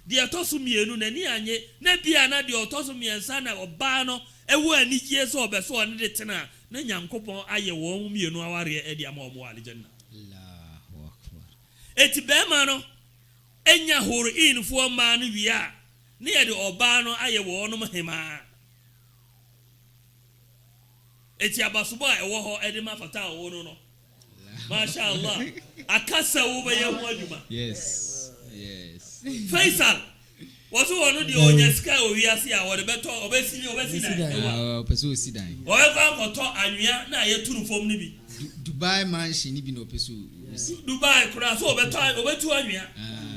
de atoso mienu na ni anye na bia na de otoso miensa na oba no ewu ani gie so obeso on de tena na Nyankopon aye wo mienu aware e de ama omo aljanna. Allahu akbar. Eti be ma no enya horo info ma no wia na ye de oba no aye wo no hema. Eti abasobo a ewo ho e de mafata wo no masha Allah akasa wo be ye ho adwuma. Yes. Faisal waso wono de onyaska owiase a wo de beto obesi dan peso si dan o e fa koto anwea na ye turu fom ni bi Dubai mansion ni bi no peso Dubai kura so obetu anwea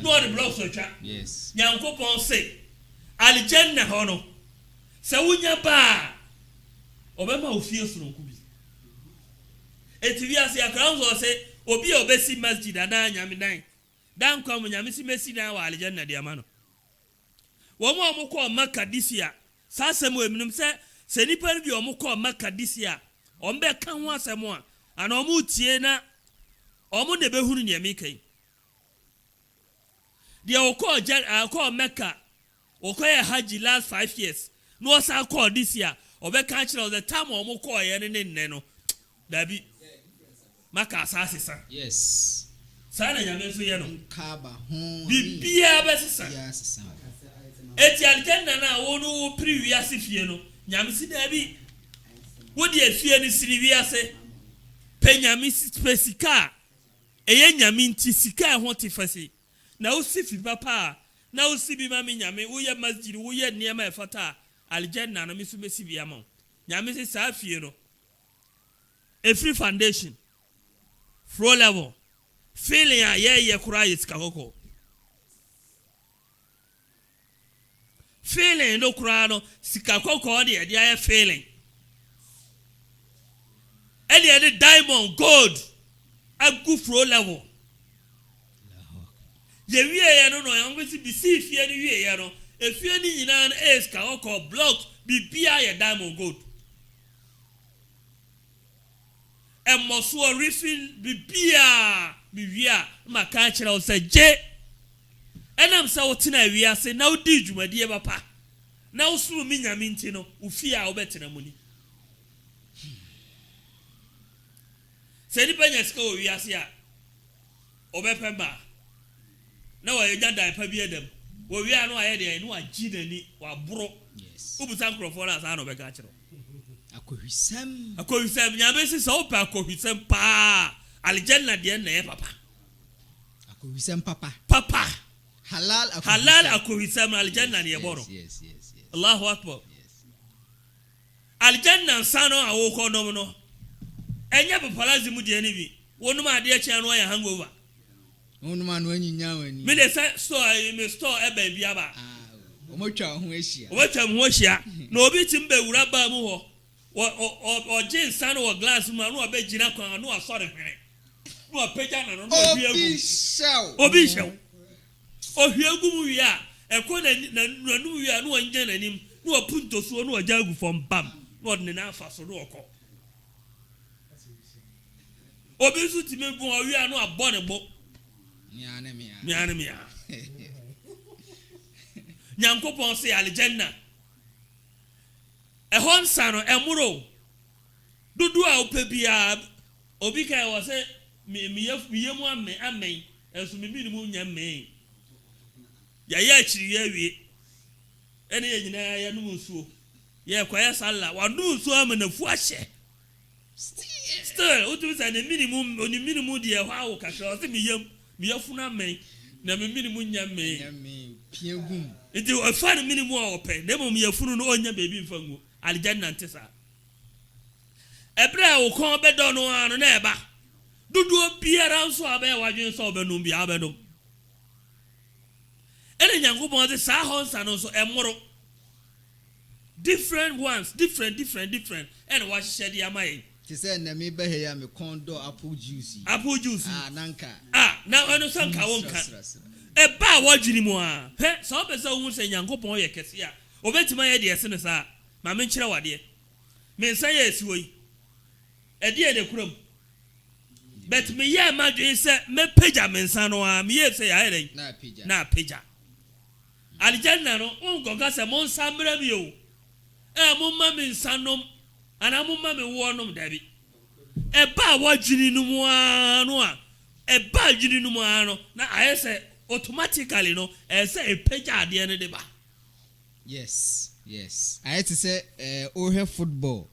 no de blocks otwa. Yes. Nyankopon se aljanna hono se wunya ba obema ofie sononku bi etiviase akran so se obi obesi masjid na nyame dan dan kwa mu nyame si mesi dan wa aljanna de amano wo mo amukọ Makka disia sasem eminum se nipa bi omukọ Makka disia ombe kan ho asem a ana omu tie na omu ne behunu ne mikai dia okọ Makka okọ ya haji last 5 years no sa call disia obe kan kire the time omukọ ye ne nne no dabi Makka asasisa. Yes. Sana nyame so ye no kaba ho bibia besisa. Yes. Eti aljanna na wonu pri wiase fie no nyame si da bi wodi afie ni siri wiase pe nyame spesika eye nyame nti sika ho tifasi na usifi papa na usibi mami nyame wo ye masjid wo ye niema efata aljanna na misu besi bia mo nyame si sa fie no a free foundation floor level feeling a ye kura yiska koko feeling no kura no sika koko de ye aye feeling ele de diamond gold a good floor level ye wie ye no yan wesi bi si fie ni wie ye no e fie ni nyina na e sika koko blocks bibia ye diamond gold emoso refill bibia biwia maka kire o se je enam se wotina wiase na odi dwumadie bapa na usuru mi nyame nti no ufia obetena muni se ni panya ska o wiase a obepemba na wa yega dai pa bi edem wo wia no aye de no agi nani wa boro. Yes. Ubusa nkrofo na sa no beka kire akohisem nyame si so pa akohisem pa aljanna de na ye papa akohisem papa halal akohisem aljanna ne ye boro. Yes. Allahu akbar. Aljanna sano awoko no enye papalazi mu de ni bi wonu ma de e che no ya hangover Onu man when you know when me dey say store me store e ba bia ba omotwa ho ahia obetwa mo hia na obi tim be wura ba mu ho o gin san wo glass mu na obe gina kwan na asore hwere na opeja na no obi shew ohwie gu mu wi a ekọ na nu wi a na wanya nanim na opunto so na oja gu fom bam na odne na afa so na okọ obi su time bu o wi a na abọ ne bo miana Nyankopon se aljanna ehon sano emuro dudu a opebia obi kai wo se miyemu amen enso mi ni mu nyame ya chiri ya wie ene ye nyina ya no nsuo ye kwaya sala wa no nsuo amanafu ahye still otu sa ne minimum oni minimum de ho awo kakra o se miyafu na amen na mi minimum nyame piegum iti o fa ne minimum a ope na mo miyafunu no onya bebi mfangu aljanna ntesa ebra wo kon bedo no anu na eba dudu biara nso abe wadwen so obenum bia abedum ene Nyankopon de sa honsa no so emoro different ones different and what shed ya mai ti say na me be ya me kondo apple juice nanka na eno sanka wonka eba wadwini mu a he so be se hu se Nyankopon ye kese a obetima ye de ese ne sa ma me nkire wade me nsa ye esi oyi ede ye de kuram bet me ye ma dwe se me pagya me nsa no a me ye se ya ere na pagya aljanna no ongoga se mon samra bi o mo ma me nsa nom ana mo ma me wo nom dabi eba wadwini no mu ano a eba dwini no mu ano na ayese automatically no say a page ade ne de ba yes I to say ohe football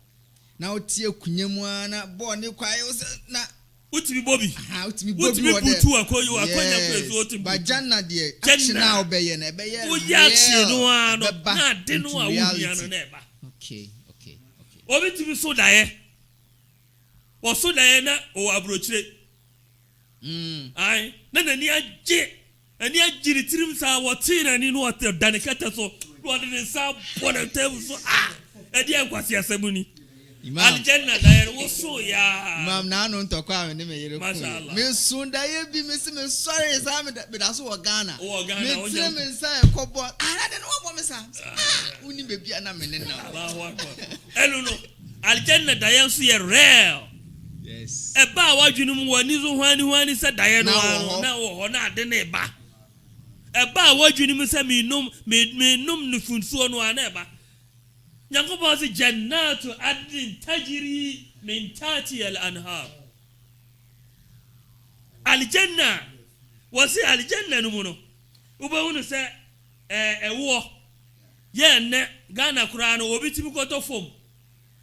na otie kunyamu ana ball ne kwaye na utimi bobi utimi butu akoyi akonya kwezo otimi bajanna de action na obeye na ebeye o ya action no ano na de no a wuya no na eba okay obi timi so daye wo so daye na o abrochire ai na ni aje ani agiri tirim sa wotina ni no ote danikata so no de sa bona tebu so edi ankwasi asamuni aljanna daire wo so ya mam na no ntokwa me ne me yere ku me sunda ye bi me se me sorry sa me da so wo Ghana me tire me sa ekobo ara de no wo me sa uni be bia na me ne na Allahu akbar elu no aljanna daire so ye real yes eba wadwunum wani zo hwani se daire no na wo na ade na eba eba wadwunum se me num nufunsuo no ana eba Nyankopon se jannatu adnin tajri min tahti al-anhar aljanna wasi aljanna no muno ubawunu se ewo ye ne Ghana kura no obi timi koto fom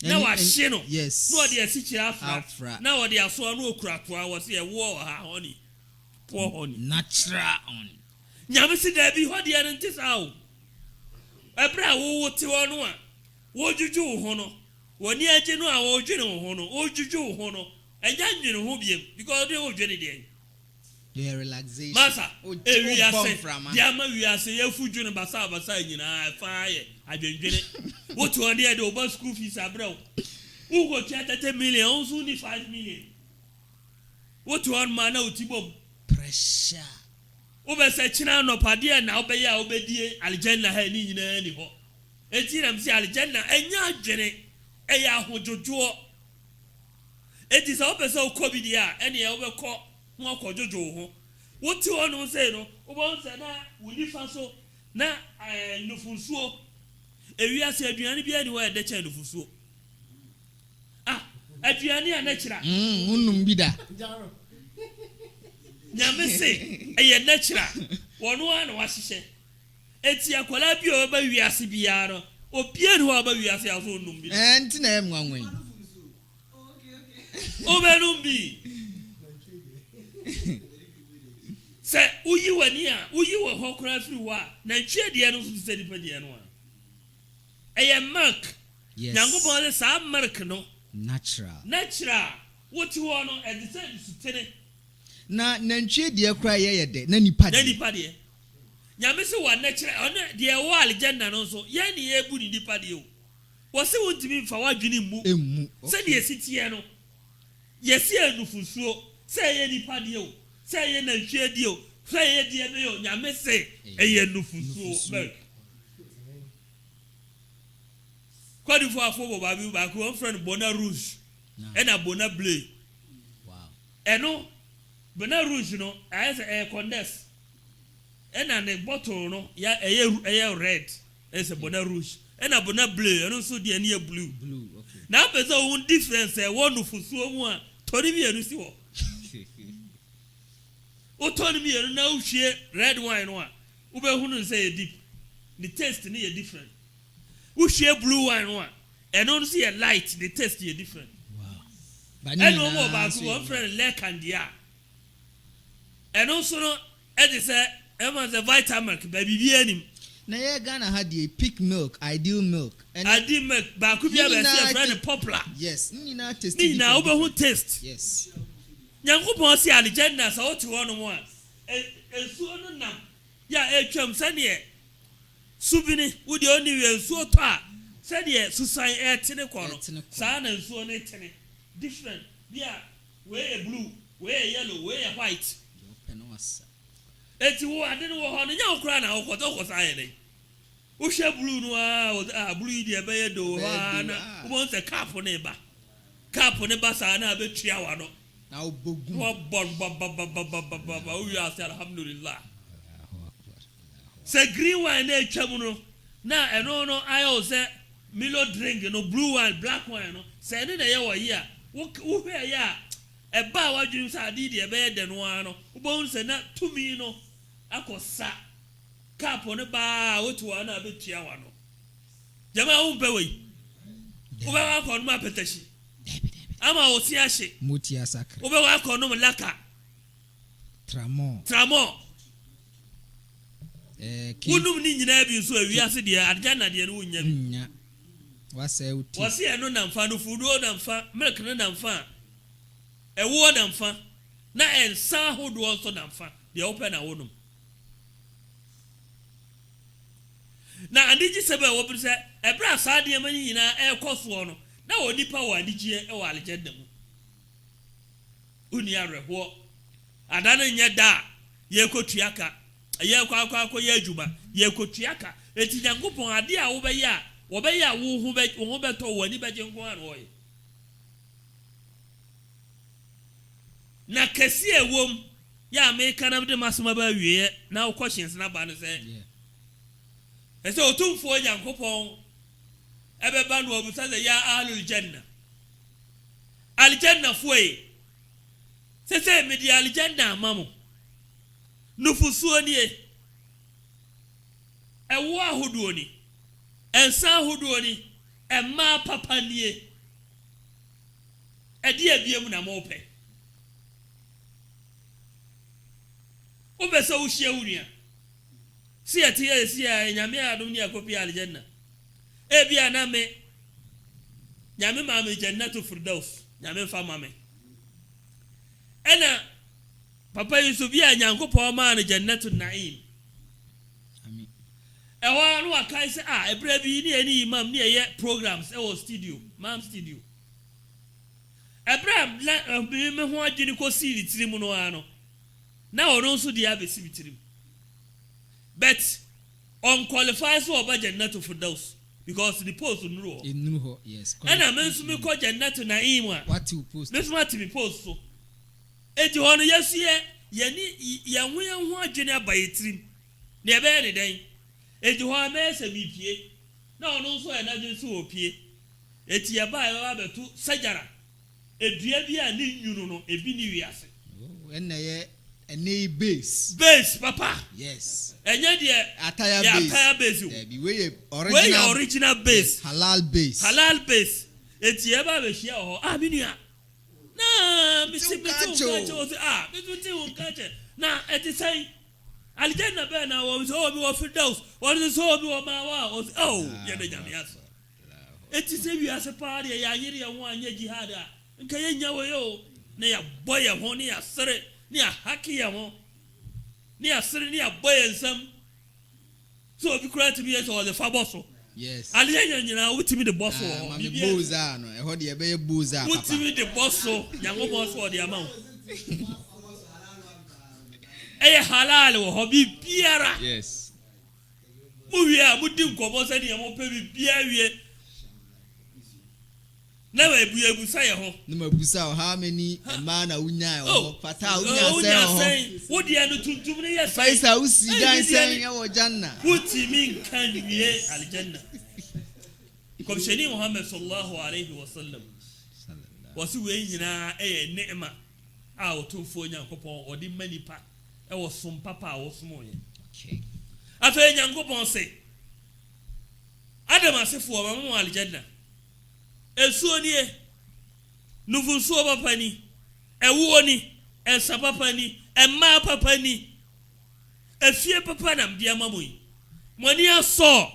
na wa hye no no de asikira afra na wo de aso no okurakoa wasi ewo ha honi po honi natural on nyamisi da bi ho de ntisa o ebra wo ti wono a wo juju ho no woni aje no a wo dwene ho no o juju ho no enya nwene ho biem because they wo dwene de the relaxation masa ewi ase dia ma wi ase yafu dwene basa nyina fa ye adwendwene wo to on de oba school fees abrawo wo go 30 million on so ni 5 million wo to on ma na otibom pressure obese china no pade na obeye a obedie aljanna ha ni nyina ni ho etiram si aljanna enya adwene eya ahojojo eti so obese okobidi a ene e obekọ ho okojojo ho woti onu se no obo se na wuni fa so na nufunsuo ewiase aduane bia ni wa de che nufunsuo aduane a na kira unum bida nyamese eye natural wono ana wahihye eti akwala bi o ba wiase bia no opie no o ba wiase aso num bi enti na emwanwen o be num bi se uyi wani a uyi wo hokra firi wa na ntwe de no so se dipa de no a eye mark Nyankopon le sa mark no natural woti wo no e de se sutene na nantwie de kra ye de na nipa de nyame se wa na kire ona de wo aljanna no so ye ne ye bu ni nipa de o wo se wontimi mfa wadwene mu se de esitie no ye se anufusuo se ye nipa de o se ye nantwie de o se ye de me o nyame se ye anufusuo kwadi fo afo babu ba ko friend bona rouge e na bona bleu eno bona rouge no ayese condense ena ne bottle no ya eye red ese bona rouge ena bona bleu eno so de ene blue okay na pese won difference e wonu fusuo mu a tori bi enu si wo o tori bi enu na uhwie red wine no a wo be hunu say deep the taste ni is different uhwie blue wine no a eno so ye light the taste is different eno mo ba ko one friend le candia eno so no e dey say everyone's a vitamin baby bi anim na ye Ghana had the peak milk ideal milk and ideal milk ba ku bia be say friend popular yes nina taste ni na wo be hu taste yes nyankopon si aljanna sa wo te wono mo a ensuo no nam ya etwam sane subini wo de oni we ensuo to a sane susan etene kono sa na ensuo no etene different bia we blue we yellow we white eti wo ade no wo ho no nya okra na wo koto saye dey wo hwe blue no blue di ebe ye do ha na wo nse cap ne ba sa na abetua wa no na wo bogu wo bon ba wo ya say alhamdulillah se green wine na etwam no na eno no ayo se milo drink no blue wine black wine no se ne na ye wo yi a wo hwe ya eba wa dwum sa ade di ebe ye de no ano wo nse na tumi no akosa kapo ne ba wotu ana abetua wa no jama wo bewe wo ba wa ko no apetashi ama wo si ahye moti asakra wo ba wa ko no laka tramo wonum ni nyina bi so awiase de adjana de no wonya nya wasa uti wase eno na mfa no fudo na mfa milk no na mfa ewo na mfa na ensa hodo so na mfa de open na wonum na andiji sebe wo bi se ebra saade mani nyina ekoso no na onipa wo adigye e wo aljanna mu uni arehwo adana nya da ye kotuaka ye kwa ye adwuma ye kotuaka eti nyankopon ade a wo be ya wo ho be to wani beje nko an wo na kesi ewom ya me kana de masoma ba wie na wo questions na ba no se ese otumfo nyankopon ebe ba no obusa ze ya ahlul janna aljanna foi se me di aljanna mamo nufusuo ni ewo ahoduo ni ensa ahoduo ni emma papa ni edi abiem na mo pe obesa wo hia wunia si atie si a nyame adom ni akopi aljanna e bia na me nyame ma me jannatu firdaus nyame fa ma me ena papa Yusuf bia nyankopon ma na jannatu naim amen ewa no akai se ebra bi ni ani imam ni eye programs e wo studio mam studio ebra bi me ho adwini ko siri tirim no ano na ono so dia be sibitirim but unqualified for jannatu firdaus because the post no ho yes and I mean me ko jannatu naim what you post this what me post so eti hono yesie ye ho adwene abayetirim na ebe ne den eti ho amese bipie na ono so e na dwe so opie eti ye ba e betu sajara edua bi a ne nyunu no ebi ni wiase when ye any base papa yes enye de attire base there be we original base halal base eti e ba be hia ho minua na misibitu kache na eti sai aljanna be na wo so bi wo firdaus wo so bi wo ma wa ye de nyame asa eti se wi ase paade ya yiri ya ho anya jihad a nka ye nya wo yo na ya boye ho ne ya sere ni ahaki ya mo ni asere ni aboye nsam so obi kura to be so the faboso yes aliye nyina wutimi de boso ma me boza no e ho de be boza papa wutimi de boso nyango boso de ama halal wo ho bibiara yes mu wi mudi nkomo se de mo pe bibia wie na we bu say ho na mabusa how many man na unya ho fata unya say ho wo de no tuntum ne yes faisa usi dan say ya wo janna wutimi nkan wie aljanna komsheni Muhammad sallallahu alaihi wasallam wasu we nyina neema a otumfo nyankopon odi manipa wo som papa a wo som ye okay afa nyankopon se Adam asefo wa mu aljanna esuo nie nufunsuo papa ni ewuo ni ensa papa ni emma papa ni efie papa na mdia mamoyi moni aso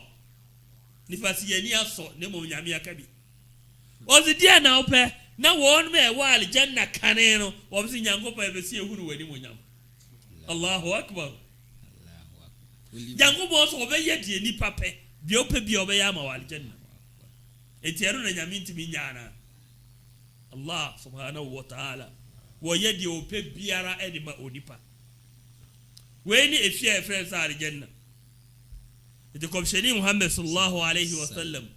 ni fasi ye ni aso ne mo nyame akabi ozi dia na ope na won me wa aljanna kane no wo bi nyankopon e be si ehuru wani mo nyam Allahu akbar nyankopon so be ye die ni pape bi ope bi obe ya ma wa aljanna etiero na nyame ntimi nyana Allah subhanahu wa ta'ala wo ye die ope biara e de ma onipa we ni efia efre sa aljanna ite komsheni Muhammad sallallahu alaihi wasallam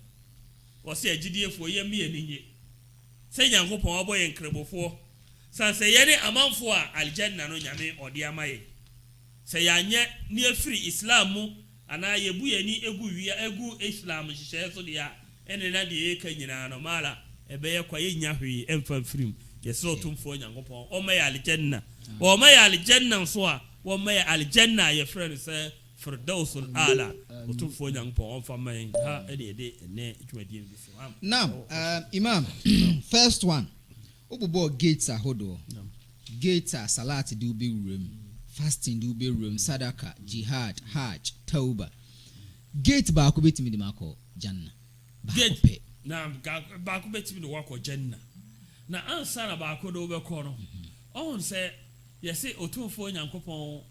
wasi agidiyefo ye mi eninye se nyankopon aboye nkrebofo sanse ye ne amanfo a aljanna no nyame odi amaye se yanye ni efiri islam ana yebu ye ni egu wia egu islam hihye so dia ene na de eka nyina no mala ebe ye kwaye nyahwe emfa firim ye so tumfo nyankopon o maye aljanna o maye aljanna so a o maye aljanna ye friend se firdausul ala tumfo nyankopon on fa maye ha ede ne twadi bi now imam first one obobo gates ahodo gates are salat do be room fasting do be room sadaka jihad hajj tauba gate ba ko betimi di mako janna gate na ba ko betimi di wako janna na ansa na ba ko do be ko no on say yesi otumfo nyankopon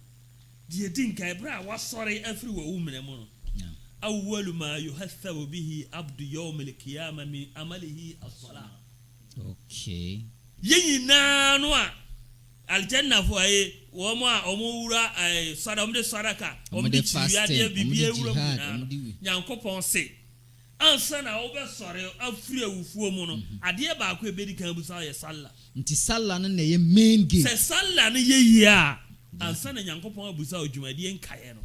die dinka ebra wasori afri wa umene mu no awwalu ma yuhathabu bihi abdu yawm al-qiyamah min amalihi as-salah okay yina no a aljanna fo aye wo mo a omowura sadam de sadaka omde tiwiade bibie wura mu nyankopon se ansa na wo be sore afri awufuo mu no ade ba ko ebedi kan bu sa ye salla nti salla no na ye main gate se salla no ye yia ansa na nyankopon abusa odwumade nkaye no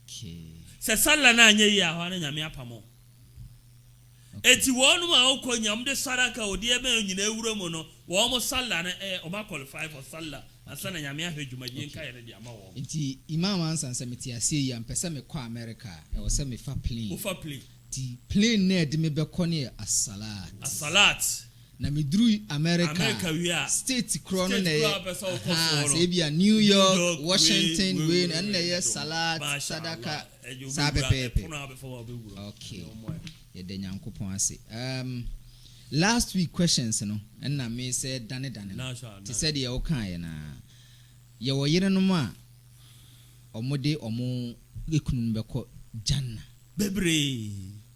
okay se salla na anye yia ho na nyame apamo eti wonu ma okonyam de sadaka odi ebe nyina ewura mu no wo mo salla na o ma qualify for salla asana nyame ahwedwumadie nka ye de ama wo enti imam ansan se meti ase yi ampese me kɔ America e wo se me fa plane wo fa plane ti plane na de me be kɔ ne as-salat na me duru America wia state kro no na ye se bia New York Washington we na ye salat sadaka sa pepe okay ye de nyankopon ase last week questions no and na me say dane ti said ye o kan ye na ye wo yire no ma omode omo ekunu be ko janna bebre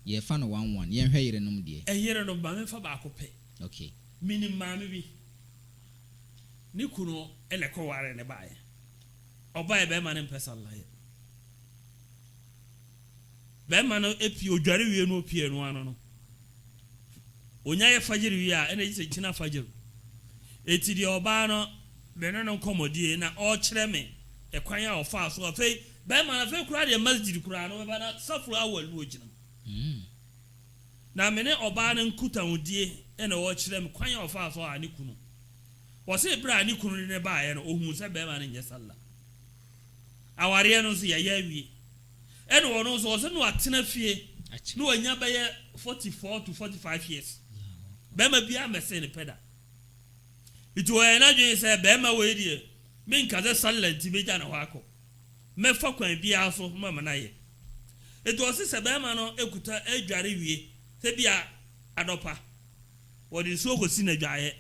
ye fa no 11 ye hwe yire no m de yire no ba me fa ba ko pe okay mini ma me bi ni kunu ele ko ware ne ba ye oba e be ma ne pesa Allah ye be ma no epi odware wie no opie no ano no onya ye fajiri wi a ene yise kina fajiri eti di oba no be no komodie na o kire me e kwan a ofa so afei be ma na fe kura de masjid kura no be na safuru awalu ogina na mene oba no nkuta wudie ene o kire me kwan a ofa so ani kunu wo se bra ani kunu ne ba ye no ohun se be ma ne nye salla aware no so ya wi ene wono so se no atena fie no anya be 44 to 45 years bema bia mese ne peda ito na dwen se bema we die min kaze sallanti beja na hwako me fa kwan bia so mama na ye ito se bema no ekuta adware wie se bia adopa wodi so ko si na dwaye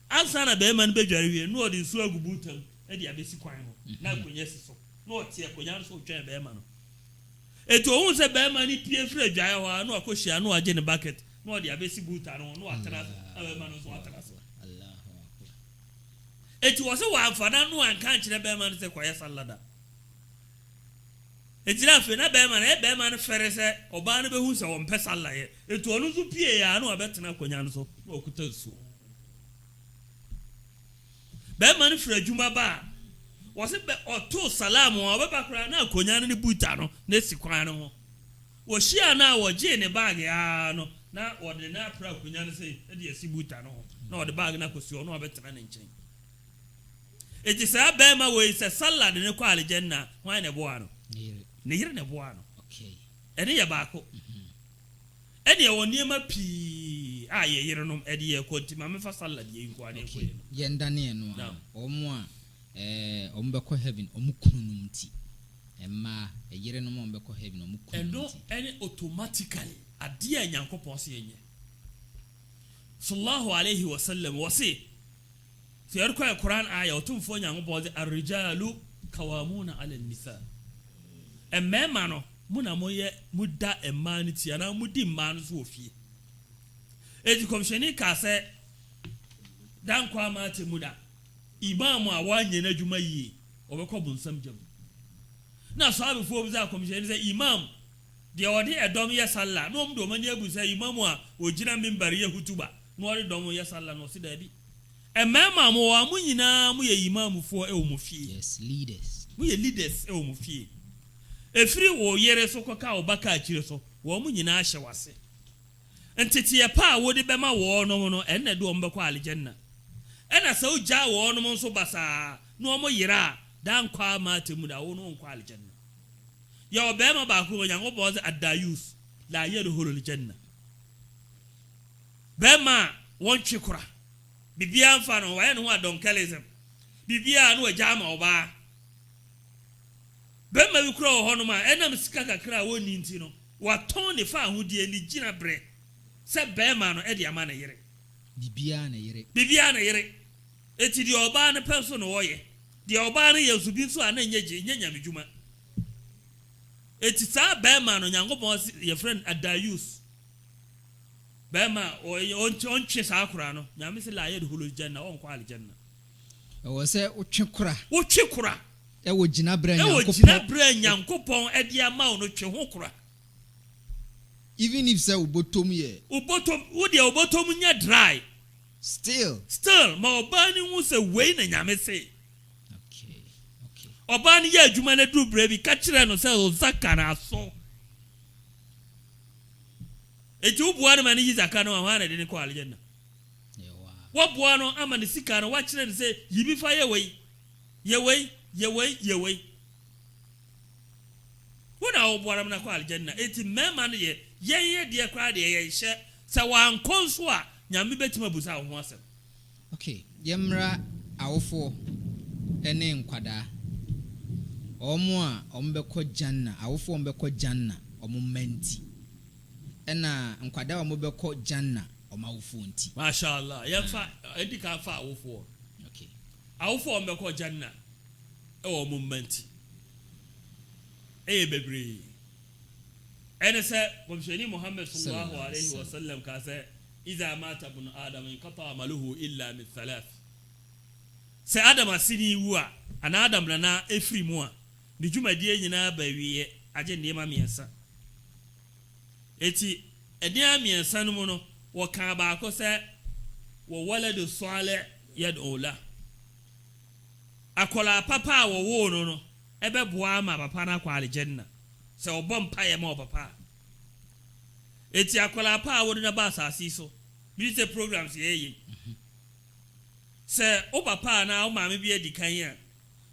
ansa na bema no bedware wie no wodi so agubutam e dia besi kwan no na akonya si so na ote akonya so twen be ma no eto ohun se be ma ni pie free dwae ho na akohia na age ne bucket na o dia besi buta no na atara be ma no so atara so Allahu akbar eto wo se wa afana no anka kire be ma no se kwaye salada ejira fe na be ma no fere se oba no be hu se wo mpe salaye eto onu so pie ya na obetena akonya no so na okuta su be ma no fere adwuma ba wo se be oto salamu wo be bakra na akonya no ne buta no na sikwan no ho wo hia na wo je ne bag ya no na wo de na pra akonya no se e de esi buta no na wo de bag na kosi no obetena ne nchen eji sa be ma wo se salad ne kwa aljanna hwan ne bo ano ne yire ne bo ano okay ene ye baako ene ye woni ma pi a ye yire no ede ye konti ma me fa salad ye nko ane ko ye ndane no omo a omo be ko heaven omo kununum ti emma yire no mo be ko heaven omo kununum ti ene automatically ade a Nyankopon se yenye sallallahu alaihi wasallam wasi fi arko Quran aya otumfo Nyankopon ze ar-rijalu qawamuna 'ala an-nisa emmema no muna moye muda emanity ana mudi man so ofie eti komsheni ka se dan kwa mate muda imam a wanye na dwuma yi obekọ bunsam jam na sabe fo bi za komsheni se imam de odi edom ye salla no mdo mani abu se imam a ogina minbar ye hutuba no odi dom ye salla no si da bi emmema mo wa mu nyina mu ye imam fo e o mu fie yes leaders mu ye leaders e o mu fie efiri wo yere so koka obaka akire so wo mu nyina ahye wase entete ye pa wo de bema wo no no enne do mbekọ aljanna ena sa uja wo no nso basa no mo yira dan kwa matemu da wo no nkọ aljanna ya obema ba ko nyango boze adayus la yedhulu aljanna bema won twekura bibia mfa no wa no adonkelism bibia no ajama oba bema bi kura ho no ma enam sika kakra woni nti no waton ne fa ahodie ni gina bre se bema no e de ama na yire bibia na yire eti di oba ne penso no woye di oba ne yesubi so ana nyeje nyanyamedwuma eti sa bema no Nyankopon ye friend adayus bema on twe sa akura no nyame se la yedhulu janna on kwa aljanna wo se utwekura e wo gina bra Nyankopon e de ama no twe ho kura even if say ubotom wo de ubotom nya dry still ma obani hu se wei na nyame se okay obani ye adwuma na du bra bi ka kire no se o zakara so eti ubuano mani yizaka no wana de ne ko aljanna wa buano ama ne sika no wa kire ne se yibi fa ye wei wona obuano na ko aljanna eti mema no ye de kwa de ye hye se wa nkonso a nyame betima busa ho asem okay yemra awofo ene nkwada omo a ombekọ janna awofo ombekọ janna omo menti ena nkwada ombekọ janna omo awofo nti masha Allah yemfa edika fa awofo okay awofo ombekọ janna e omo menti bebre ene se komsheni Muhammad sallallahu alaihi wasallam ka se iza mata ibn adam inqata amaluhu illa min thalath se adam asini wuwa ana adam na efri mu a ni dwumadie nyina ba wiye age ndema miensa eti edea miensa no mu no wo kan ba ko se wo waladu salih yad'ula akola papa wo wo no ebe boa ma papa na kwa aljanna se obom paye ma papa eti akola pa wo na ba asasi so bi se programs ye se o papa na o ma me bi edikan ya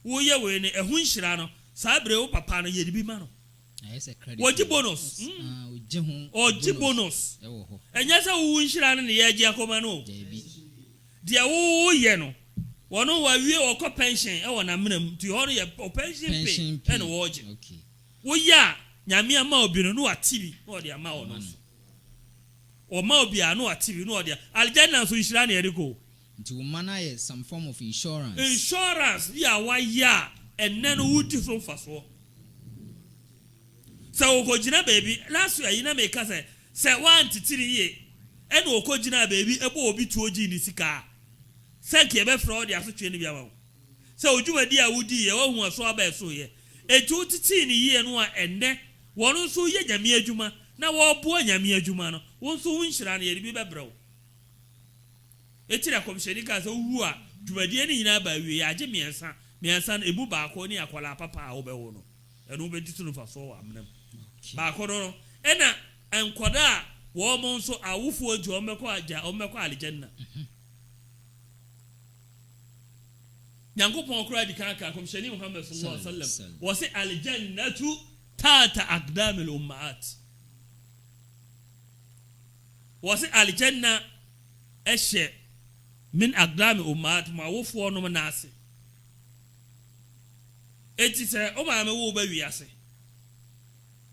wo ye we ne ehun hira no sabre o papa no ye bi ma no ayese credit woji bonus oji bonus enya se wo hira no ne ye agi akoma no dia wo ye no wono wa wie o ko pension e wona menam ti ho no ye pension pay and wo je okay wo ya nyame ama obi no atibi no de ama wo no o ma obi anu atibi no de aljanna so hira na yeriko Nti umana ye some form of insurance. Insurance ya wa ya enne no wuti so faso. So okojina baby last year you na make say one titiri ye ene okojina baby ebo obi tuoji ni sika. Say ke be fraud ya so twe ni bia ma. Say ojumadi a wudi ye wo hu aso aba so ye. Etu titi ni ye no a enne wono so ye nyame adwuma na wo bo nyame adwuma no won so hunhira na ye bi bebrɛw. Etira komsheni ka so wu a dwumadie ni nyina ba wie ya age miensa na ebu baako ni akwala papa a wo be wo no eno be titu no faso wa amnam baako no ena enkoda wo mo nso awufu oju omekọ aja omekọ aljanna Nyankopon okura di kanka komsheni Muhammad sallallahu alaihi wasallam wasi aljannatu tata aqdamil ummahat wasi aljanna eshe min aqdami ummahat ma wofu ono manase eti se o ma me wo ba wiase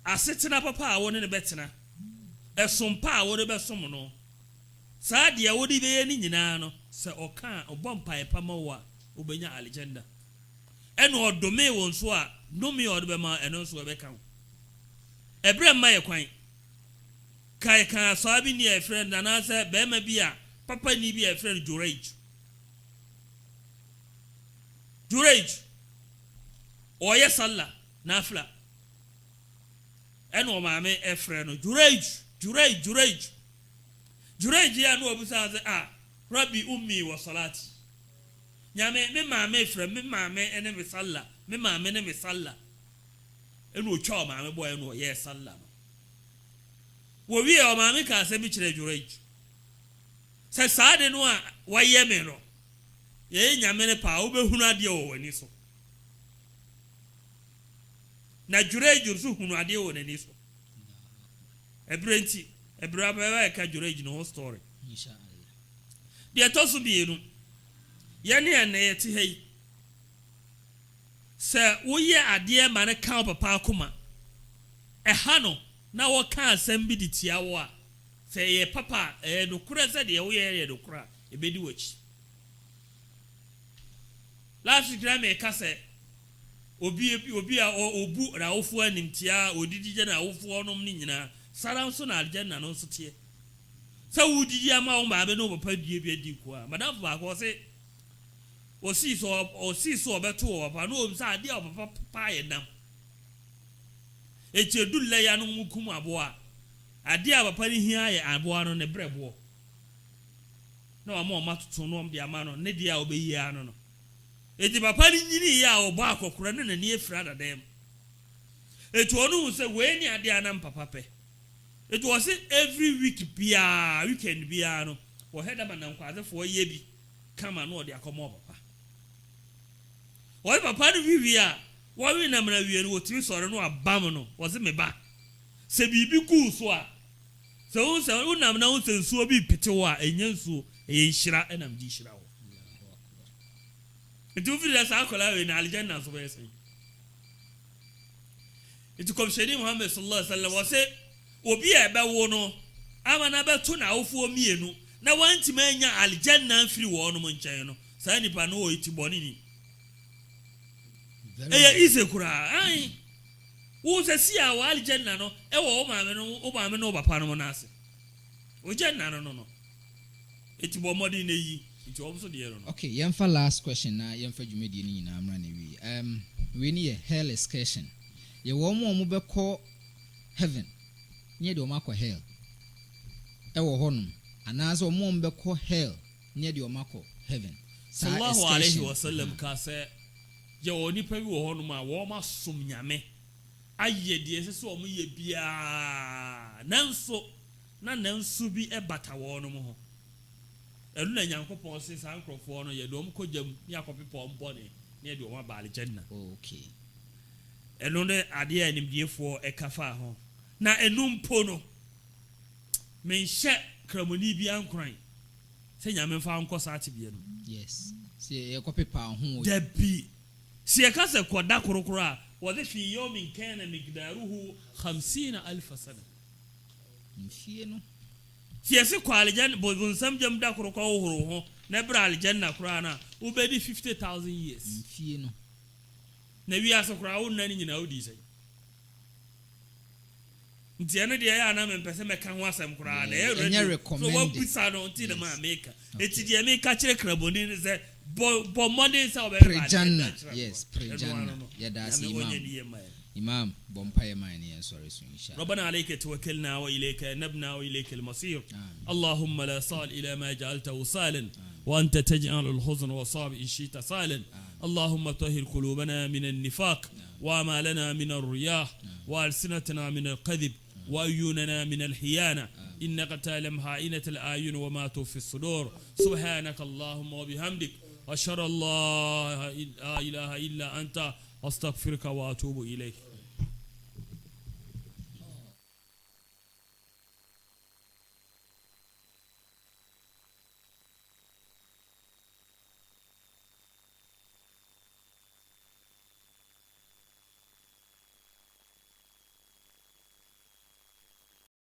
asetena papa a woni ne betena esompa a woni besom no saa de a wodi be ye ni nyina no se oka obompa epa ma wa obenya aljanna eno odome won so a nomi odbe ma eno so be kan ebre ma ye kwan kai kan so abi ni e friend na se be ma bia papa ni bi e friend Jurage oye salla nafla eno maame e friend no Jurage ya no obusa se rabbi ummi wa salati nyame me maame friend me maame ene me salla me maame ne me salla eno otwa maame boy no ye salla wo wi o maame ka se bi kire Jurage se saade no a waye me no ye nyame ne pa wo behunu ade wo wani so na Jurage so hunu ade wo wani so ebrenti ebraba ka Jurage no story Inshallah de tosu bi enu ye ne na ye ti hei se wo ye ade ma ne ka papa akoma ha no na wo ka asem bi di tia wo a se ye papa no kura se de wo ye do kura e be di wachi last gram e ka se obi a obu ra ofu anim tia odidi je na ofu onom ni nyina sara so na aljanna no so tie se wudidi ama wo ba be no papa die bi adi ko a madam ba ko se osi so obeto wo papa no omsa ade o papa pa ye nam eche dulle ya no mukum abo a ade a papa ni hia ye abo no ne brebo na wa mo matoto no mde ama no ne dia obeyi ano no eti papa ni nyini ya obo akokora ne nani efira dadem eti onu se we ni ade anam papa pe eti wo se every week bia weekend bia no wo heda man kwaze fo ye bi kama no de akomo papa wo papa ni wiwia wo wi na mra wie no wotimi sore no abam no wo se me ba se bibi ku so a se unam na unsensuo bi petewo a enyansuo eyenhira enam di hira wo etu fi da sa kola we na aljanna so be sen etu komsheni Muhammad sallallahu alaihi wasallam wase obi e be wo no amana be to na ofuo mienu na wanti manya aljanna firi wo no nchen no sa nipa no o iti boni ni ise kura ai wo se si a wa aljanna no e wo o maame no papa no na ase o janna no iti bo modi na yi iti o so de no. Okay, yemfa last question na yemfa dwumedi ni nyina amra na wi we ni hell excursion ye wo mo be ko heaven nye de o makọ hell e wo honum anazo o mo be ko hell nye de o makọ heaven sallallahu alaihi wasallam ka se je oni pa bi wo honum a wo ma som nyame aye de ese so o mo ye bia nanso bi e bata wo no mo ho elu na Nyankopon se san krofo no ye do mo kojam ya kopepo mbone ne de o ma baale janna. Okay, elu ne ade a nimdiefo e kafa ho na enumpo no menhye kramoni bi ankran se nyame fa anko saati bi no. Yes, se ye kopepa ho da bi se ye kase koda korokoro a wo de fi yomin kana migdaruhu 50000 sana mfie no se se kwale jan bo nsam jam da korokoro ho na bra aljanna kurana ubedi 50,000 years fie no na wi aso kura wo nani nyina odi sai ntiane de ya na mempese meka ho asem kura na e ready so what pizza no nti na ma make eti de me ka kire kraboni ne se bo money sa obe prejanna yes prejanna ya da si imam bompa ya mani ya sorry so insha ربنا عليك توكلنا واليك نبنا واليك المصير اللهم لا صال الى ما جعلته صالا وانت تجعل الحزن والصعب ان شئت صالا اللهم طهر قلوبنا من النفاق وامالنا من الرياح والسنتنا من الكذب وعيوننا من الخيانه انك تعلم خائنة الاعين وما تخفي الصدور سبحانك اللهم وبحمدك اشهد ان لا اله الا انت استغفرك واتوب اليك